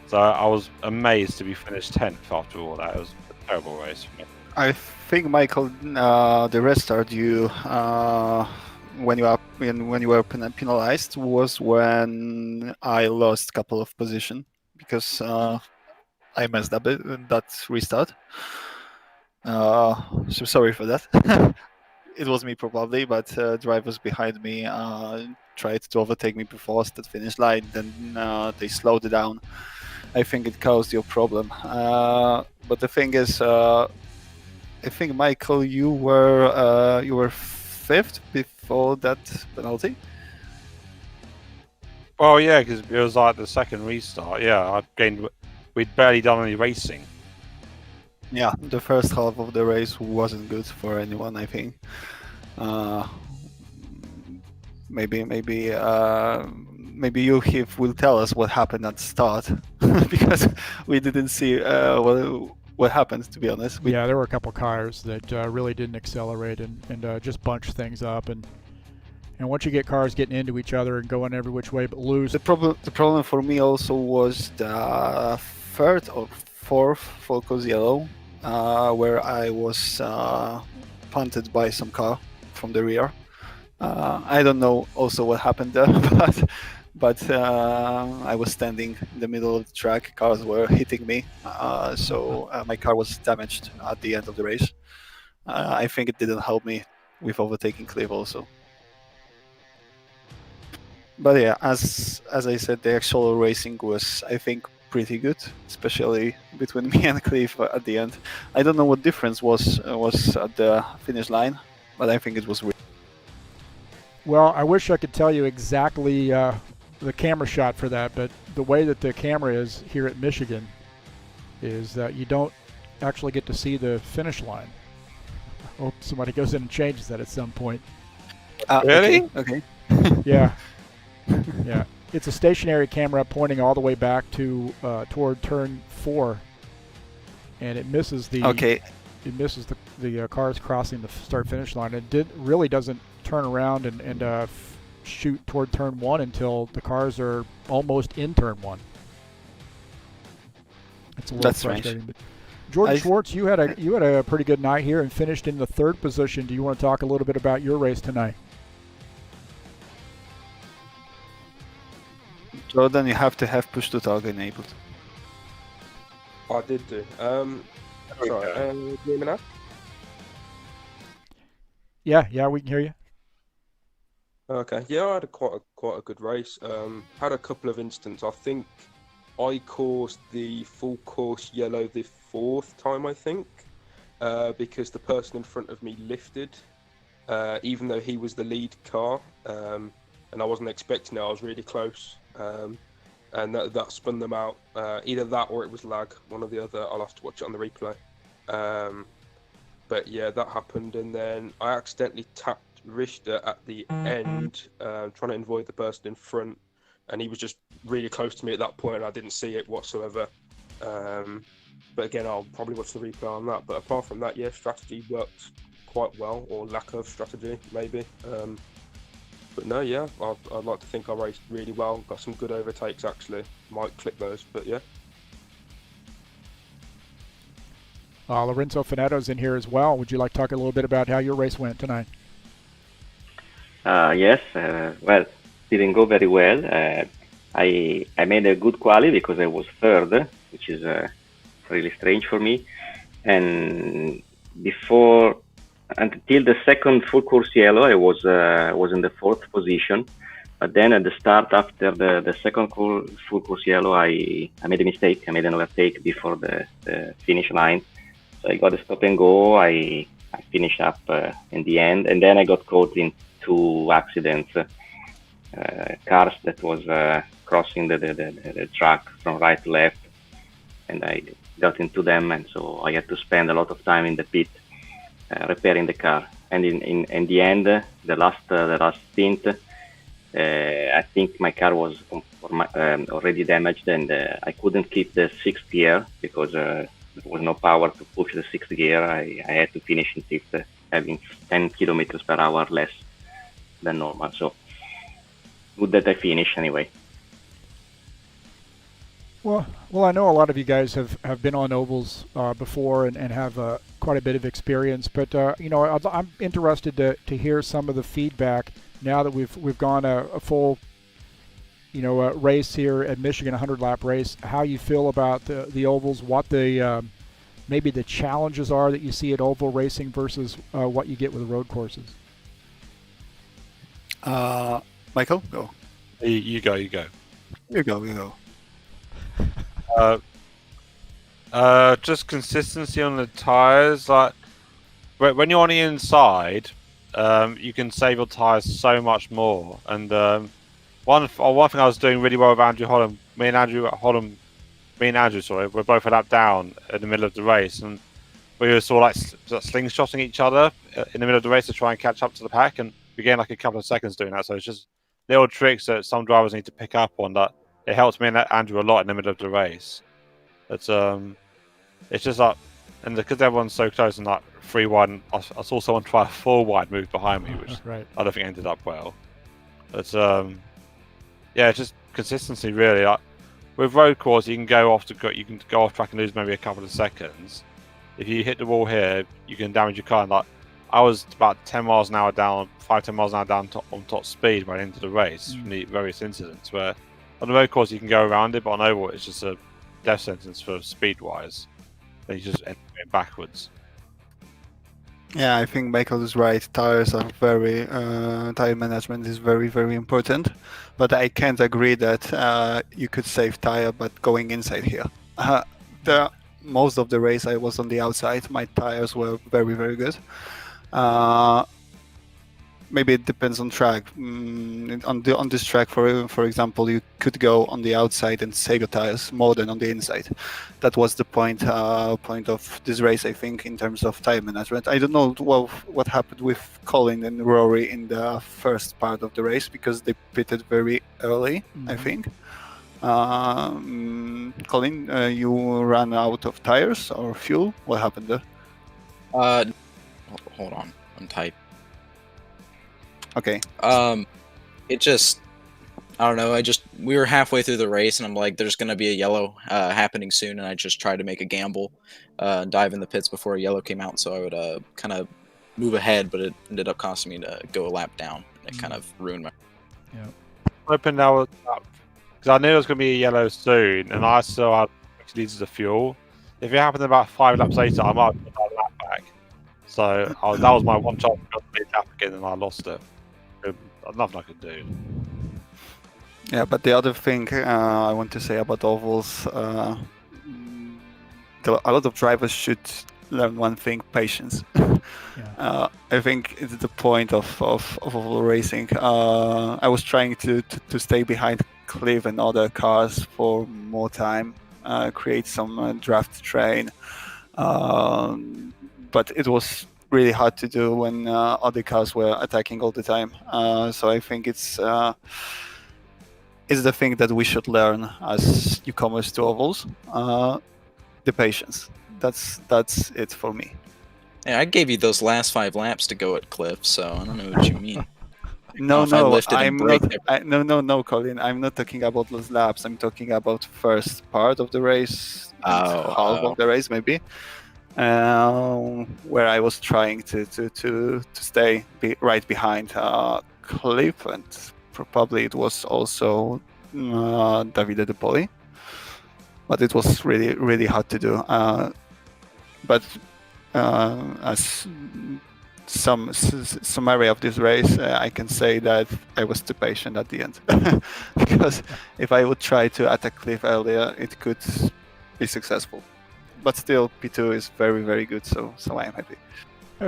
So I was amazed to be finished 10th after all that. It was a terrible race for me. I think, Michael, the restart you when you were penalized was when I lost a couple of position because I messed up that restart. So sorry for that. It was me probably, but drivers behind me tried to overtake me before the finish line. Then they slowed it down. I think it caused you a problem. But the thing is, I think, Michael, you were 5th before that penalty. Well, yeah, because it was like the second restart. Yeah, we'd barely done any racing. Yeah, the first half of the race wasn't good for anyone, I think. Maybe you, Heath, will tell us what happened at the start because we didn't see what happened, to be honest. Yeah, there were a couple cars that really didn't accelerate and just bunched things up, and once you get cars getting into each other and going every which way but loose. The problem for me also was the 3rd or 4th focus yellow, where I was punted by some car from the rear. I don't know also what happened there, but I was standing in the middle of the track. Cars were hitting me, so my car was damaged at the end of the race. I think it didn't help me with overtaking Cliff also. But yeah, as I said, the actual racing was, I think, pretty good, especially between me and Cliff at the end. I don't know what difference was at the finish line, but I think it was. Well, I wish I could tell you exactly the camera shot for that, but the way that the camera is here at Michigan is that you don't actually get to see the finish line. I hope somebody goes in and changes that at some point. Really? Okay. Yeah. Yeah. It's a stationary camera pointing all the way back to toward turn 4, and it misses the the cars crossing the start-finish line. It really doesn't turn around and shoot toward turn 1 until the cars are almost in turn 1. It's a little frustrating. But Jordan Schwartz, you had a pretty good night here and finished in the 3rd position. Do you want to talk a little bit about your race tonight? Jordan, you have to have push to talk enabled. I did do. Sorry, can you hear me now? Yeah, we can hear you. Okay, yeah, I had quite a good race. Had a couple of incidents. I think I caused the full course yellow the 4th time, I think, because the person in front of me lifted, even though he was the lead car, and I wasn't expecting it. I was really close. And that spun them out. Either that or it was lag, one or the other. I'll have to watch it on the replay. But yeah, that happened, and then I accidentally tapped Richter at the end, trying to avoid the person in front, and he was just really close to me at that point, and I didn't see it whatsoever. But again, I'll probably watch the replay on that. But apart from that, yeah, strategy worked quite well, or lack of strategy, maybe. But no, yeah, I'd like to think I raced really well. Got some good overtakes, actually. Might clip those, but yeah. Lorenzo Fanetto's in here as well. Would you like to talk a little bit about how your race went tonight? Yes, well, didn't go very well. I made a good quali because I was 3rd, which is really strange for me. And until the 2nd full course yellow, I was in the 4th position. But then at the start, after the 2nd full course yellow, I made a mistake. I made an overtake before the finish line. So I got a stop and go. I finished up in the end, and then I got caught in 2 accidents. Cars that was crossing the track from right to left, and I got into them, and so I had to spend a lot of time in the pit repairing the car. And in the end, the last stint, I think my car was already damaged, and I couldn't keep the sixth gear because there was no power to push the sixth gear. I had to finish in fifth, having 10 kilometers per hour less than normal. So good that I finished anyway. Well, I know a lot of you guys have been on ovals before and have quite a bit of experience. But I'm interested to hear some of the feedback now that we've gone a full race here at Michigan, 100-lap race. How you feel about the ovals? What the maybe the challenges are that you see at oval racing versus what you get with the road courses? Michael, go. You go. You go. Just consistency on the tires. Like when you're on the inside, you can save your tires so much more. And one thing I was doing really well with Andrew Holland, me and Andrew, we're both a lap down in the middle of the race, and we were sort of like slingshotting each other in the middle of the race to try and catch up to the pack, and we gained like a couple of seconds doing that. So it's just little tricks that some drivers need to pick up on. That it helps me and Andrew a lot in the middle of the race. It's just like, and because everyone's so close and like 3 wide, I saw someone try a 4 wide move behind me, which right. I don't think ended up well. It's it's just consistency really. Like, with road course, you can go off track and lose maybe a couple of seconds. If you hit the wall here, you can damage your car. And like, I was about 10 miles an hour down, 5-10 miles an hour down on top speed by the end of the race from the various incidents. Where on the road course you can go around it, but on oval it's just a death sentence for speed wise. Then you just end up going backwards. Yeah, I think Michael is right. Tires are tire management is very, very important. But I can't agree that you could save tire, but going inside here. Most of the race I was on the outside. My tires were very, very good. Maybe it depends on track. On this track, for example, you could go on the outside and save your tires more than on the inside. That was the point of this race, I think, in terms of tire management. I don't know what happened with Colin and Rory in the first part of the race because they pitted very early, I think. Colin, you ran out of tires or fuel? What happened there? Hold on, I'm typing. Okay. It just, I don't know. We were halfway through the race, and I'm like, there's gonna be a yellow happening soon, and I just tried to make a gamble, dive in the pits before a yellow came out, so I would kind of move ahead, but it ended up costing me to go a lap down. It kind of ruined my. Yeah. Hoping that was because I knew there was going to be a yellow soon, and I still had 6 liters of fuel. If it happened about 5 laps later, I might have got that lap back. So that was my one chance to get the lap again, and I lost it. Nothing I could do. Yeah, but the other thing I want to say about ovals, a lot of drivers should learn one thing: patience. I think it's the point of oval racing. I was trying to stay behind Cliff and other cars for more time, create some draft train, but it was really hard to do when other cars were attacking all the time. So I think it's the thing that we should learn as newcomers to ovals: the patience. That's it for me. Yeah, I gave you those last 5 laps to go at Cliff, so I don't know what you mean. No, I'm not. No, Colin. I'm not talking about those laps. I'm talking about first part of the race, half of the race, maybe, where I was trying to stay right behind Cliff, and probably it was also Davide De Poli, but it was really, really hard to do. But as some summary of this race, I can say that I was too patient at the end because if I would try to attack Cliff earlier, it could be successful. But still, P2 is very, very good, so I am happy.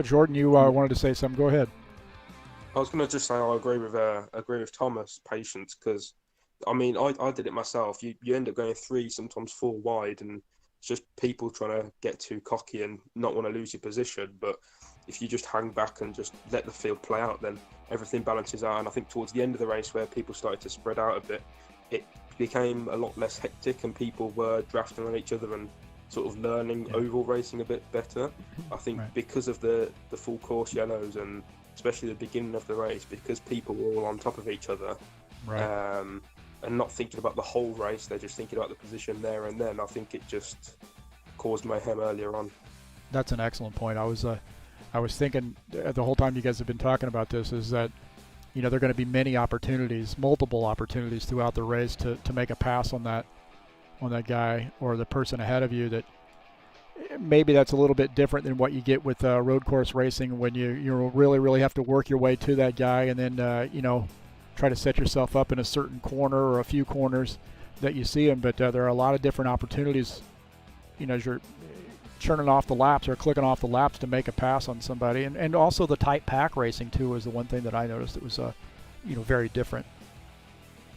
Jordan, you wanted to say something. Go ahead. I was going to just say I agree with Thomas, patience, because I mean I did it myself. You end up going 3, sometimes 4 wide, and it's just people trying to get too cocky and not want to lose your position. But if you just hang back and just let the field play out, then everything balances out. And I think towards the end of the race, where people started to spread out a bit, it became a lot less hectic, and people were drafting on each other and sort of learning oval racing a bit better. I think because of the full course yellows, and especially the beginning of the race, because people were all on top of each other, and not thinking about the whole race, they're just thinking about the position there and then. I think it just caused mayhem earlier on. That's an excellent point. I was thinking the whole time you guys have been talking about this is that, you know, there are going to be many opportunities, multiple opportunities throughout the race to make a pass on that guy or the person ahead of you. That maybe that's a little bit different than what you get with road course racing, when you really have to work your way to that guy, and then you know, try to set yourself up in a certain corner or a few corners that you see him. But there are a lot of different opportunities, you know, as you're churning off the laps or clicking off the laps to make a pass on somebody. And also the tight pack racing too is the one thing that I noticed that was you know, very different.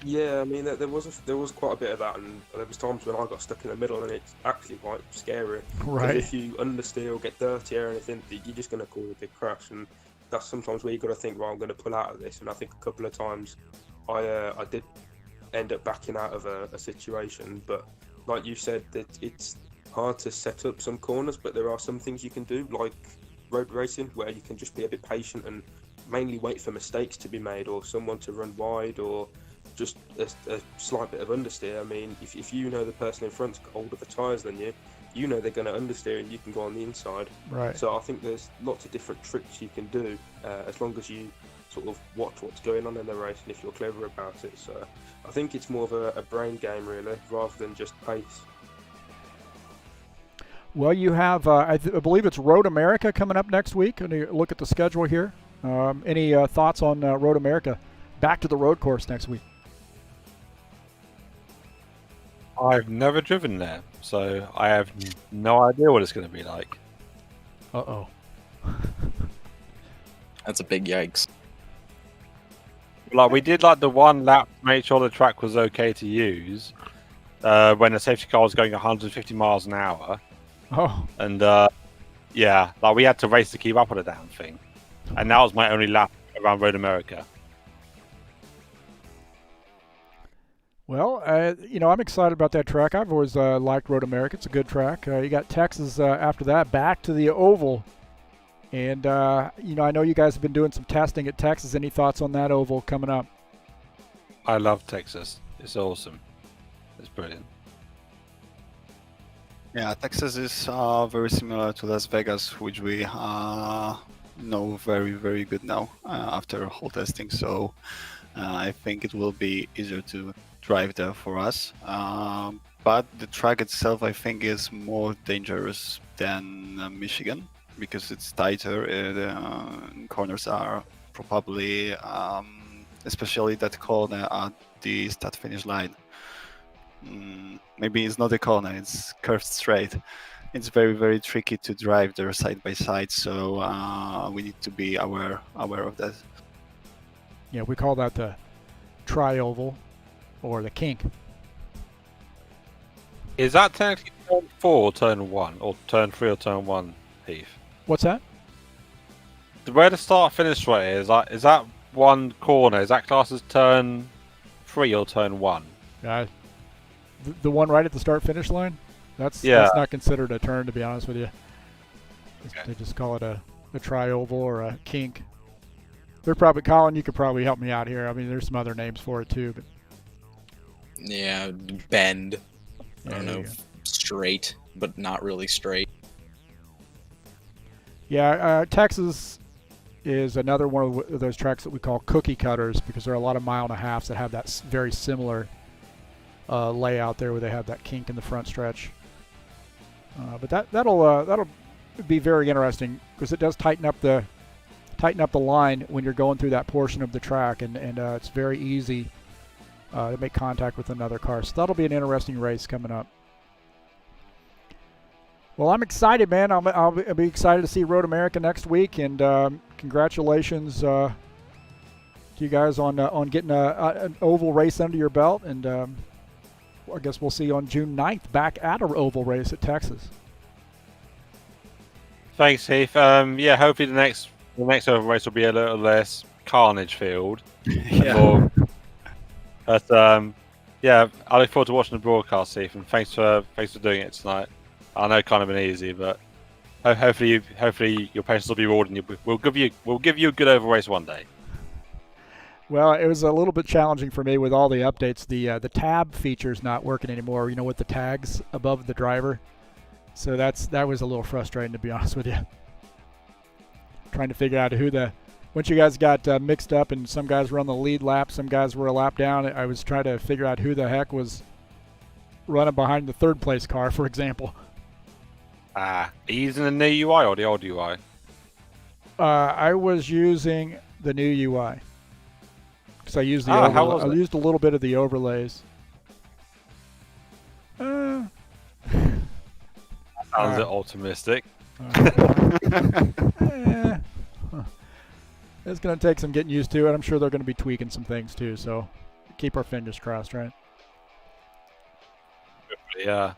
Yeah, I mean, there was quite a bit of that, and there was times when I got stuck in the middle, and it's actually quite scary. Right. If you understeer or get dirty or anything, you're just going to cause a big crash, and that's sometimes where you've got to think, well, I'm going to pull out of this. And I think a couple of times I did end up backing out of a situation, but like you said, that it's hard to set up some corners, but there are some things you can do, like road racing, where you can just be a bit patient and mainly wait for mistakes to be made, or someone to run wide, or just a slight bit of understeer. I mean, if you know the person in front's got older tyres than you know they're going to understeer, and you can go on the inside. Right. So I think there's lots of different tricks you can do, as long as you sort of watch what's going on in the race, and if you're clever about it. So I think it's more of a brain game, really, rather than just pace. Well, you have, I believe it's Road America coming up next week. And you look at the schedule here. Any thoughts on Road America? Back to the road course next week. I've never driven there, so I have no idea what it's going to be like. Uh-oh. That's a big yikes. Like, we did like the one lap to make sure the track was okay to use when the safety car was going 150 miles an hour. Oh. And yeah, like we had to race to keep up with the damn thing. And that was my only lap around Road America. Well, you know, I'm excited about that track. I've always liked Road America. It's a good track. You got Texas after that, back to the oval. And, you know, I know you guys have been doing some testing at Texas. Any thoughts on that oval coming up? I love Texas. It's awesome. It's brilliant. Yeah, Texas is very similar to Las Vegas, which we know very, very good now after whole testing. So I think it will be easier to drive there for us. But the track itself, I think, is more dangerous than Michigan because it's tighter. The corners are probably, especially that corner at the start-finish line. Maybe it's not a corner, it's curved straight. It's very, very tricky to drive there side by side, so we need to be aware of that. Yeah, we call that the tri-oval or the kink. Is that technically turn 4 or turn 1? Or turn 3 or turn 1, Heath? What's that? Where the start-finish straight is that one corner? Is that classed as turn 3 or turn 1? The one right at the start-finish line? That's not considered a turn, to be honest with you. Okay. They just call it a tri-oval or a kink. They're probably, Colin, you could probably help me out here. I mean, there's some other names for it too. But yeah, bend. I don't know, straight, but not really straight. Yeah, Texas is another one of those tracks that we call cookie cutters because there are a lot of 1.5 miles that have that very similar layout there where they have that kink in the front stretch. But that'll be very interesting because it does tighten up the line when you're going through that portion of the track, and it's very easy to make contact with another car. So that'll be an interesting race coming up. Well, I'm excited, man. I'll be excited to see Road America next week, and congratulations to you guys on getting an oval race under your belt, and I guess we'll see you on June 9th back at an oval race at Texas. Thanks, Heath. Yeah, hopefully the next over race will be a little less carnage filled. Yeah. But yeah, I look forward to watching the broadcast, Heath, and thanks for doing it tonight. I know it kind of been easy, but hopefully your patience will be rewarded, and we'll give you a good over race one day. Well, it was a little bit challenging for me with all the updates. The tab feature's not working anymore, with the tags above the driver. So that was a little frustrating, to be honest with you. Trying to figure out once you guys got mixed up and some guys were on the lead lap, some guys were a lap down, I was trying to figure out who the heck was running behind the third place car, for example. Are you using the new UI or the old UI? I was using the new UI. Because I used I used a little bit of the overlays. Sounds a bit optimistic. It's going to take some getting used to, and I'm sure they're going to be tweaking some things too. So keep our fingers crossed, right? Yeah.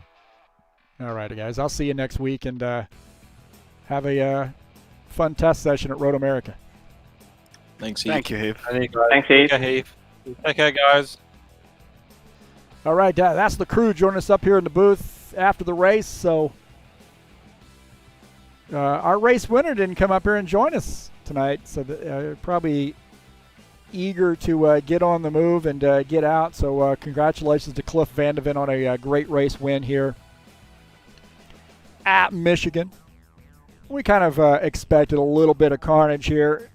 All right, guys. I'll see you next week, and have a fun test session at Road America. Thanks, Heath. Thank you, Heath. Thanks, Heath. Okay, Heath. Take care, guys. All right, that's the crew joining us up here in the booth after the race. So our race winner didn't come up here and join us tonight, so probably eager to get on the move and get out. So congratulations to Cliff Vandeven on a great race win here at Michigan. We kind of expected a little bit of carnage here.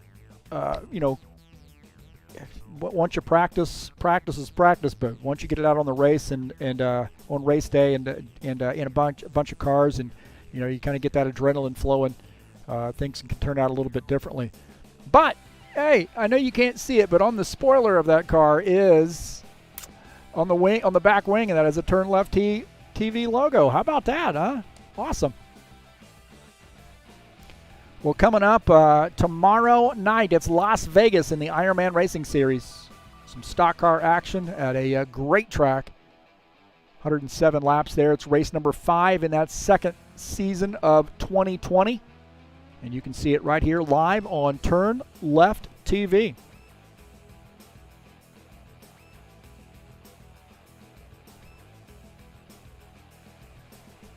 Once you practice is practice, but once you get it out on the race and on race day and in a bunch of cars, and you kind of get that adrenaline flowing, things can turn out a little bit differently. But hey, I know you can't see it, but on the spoiler of that car is on the back wing, and that is a TurnLeftTV logo. How about that, huh? Awesome. Well, coming up tomorrow night, it's Las Vegas in the Ironman Racing Series. Some stock car action at a great track. 107 laps there. It's race number 5 in that second season of 2020. And you can see it right here live on TurnLeft TV.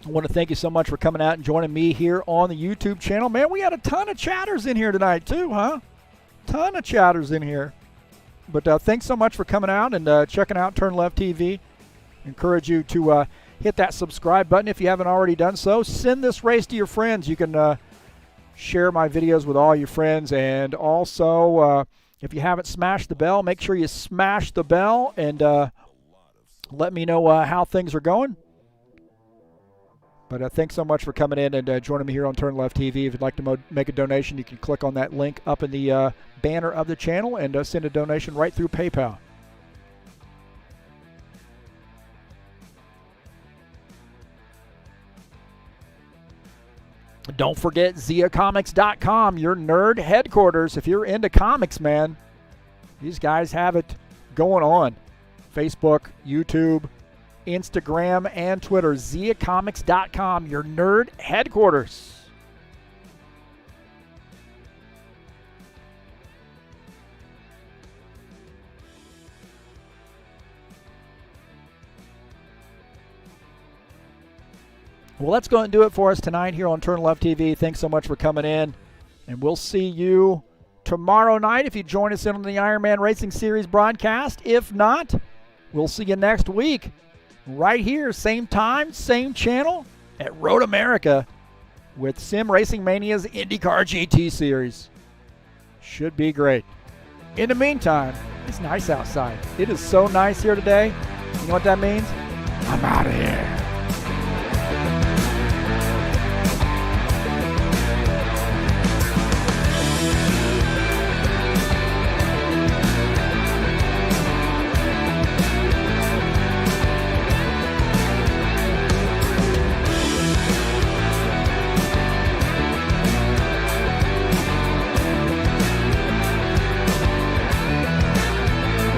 I want to thank you so much for coming out and joining me here on the YouTube channel. Man, we had a ton of chatters in here tonight too, huh? Ton of chatters in here. But thanks so much for coming out and checking out TurnLeft TV. Encourage you to hit that subscribe button if you haven't already done so. Send this race to your friends. You can share my videos with all your friends. And also, if you haven't smashed the bell, make sure you smash the bell and let me know how things are going. But thanks so much for coming in and joining me here on TurnLeft TV. If you'd like to make a donation, you can click on that link up in the banner of the channel and send a donation right through PayPal. Don't forget ZiaComics.com, your nerd headquarters. If you're into comics, man, these guys have it going on. Facebook, YouTube, Instagram, and Twitter. ZiaComics.com, your nerd headquarters. Well, let's go and do it for us tonight here on TurnLeft TV. Thanks so much for coming in, and we'll see you tomorrow night if you join us in on the Ironman Racing Series broadcast. If not, we'll see you next week right here, same time, same channel at Road America with Sim Racing Mania's IndyCar GT Series. Should be great. In the meantime, it's nice outside. It is so nice here today. You know what that means? I'm out of here.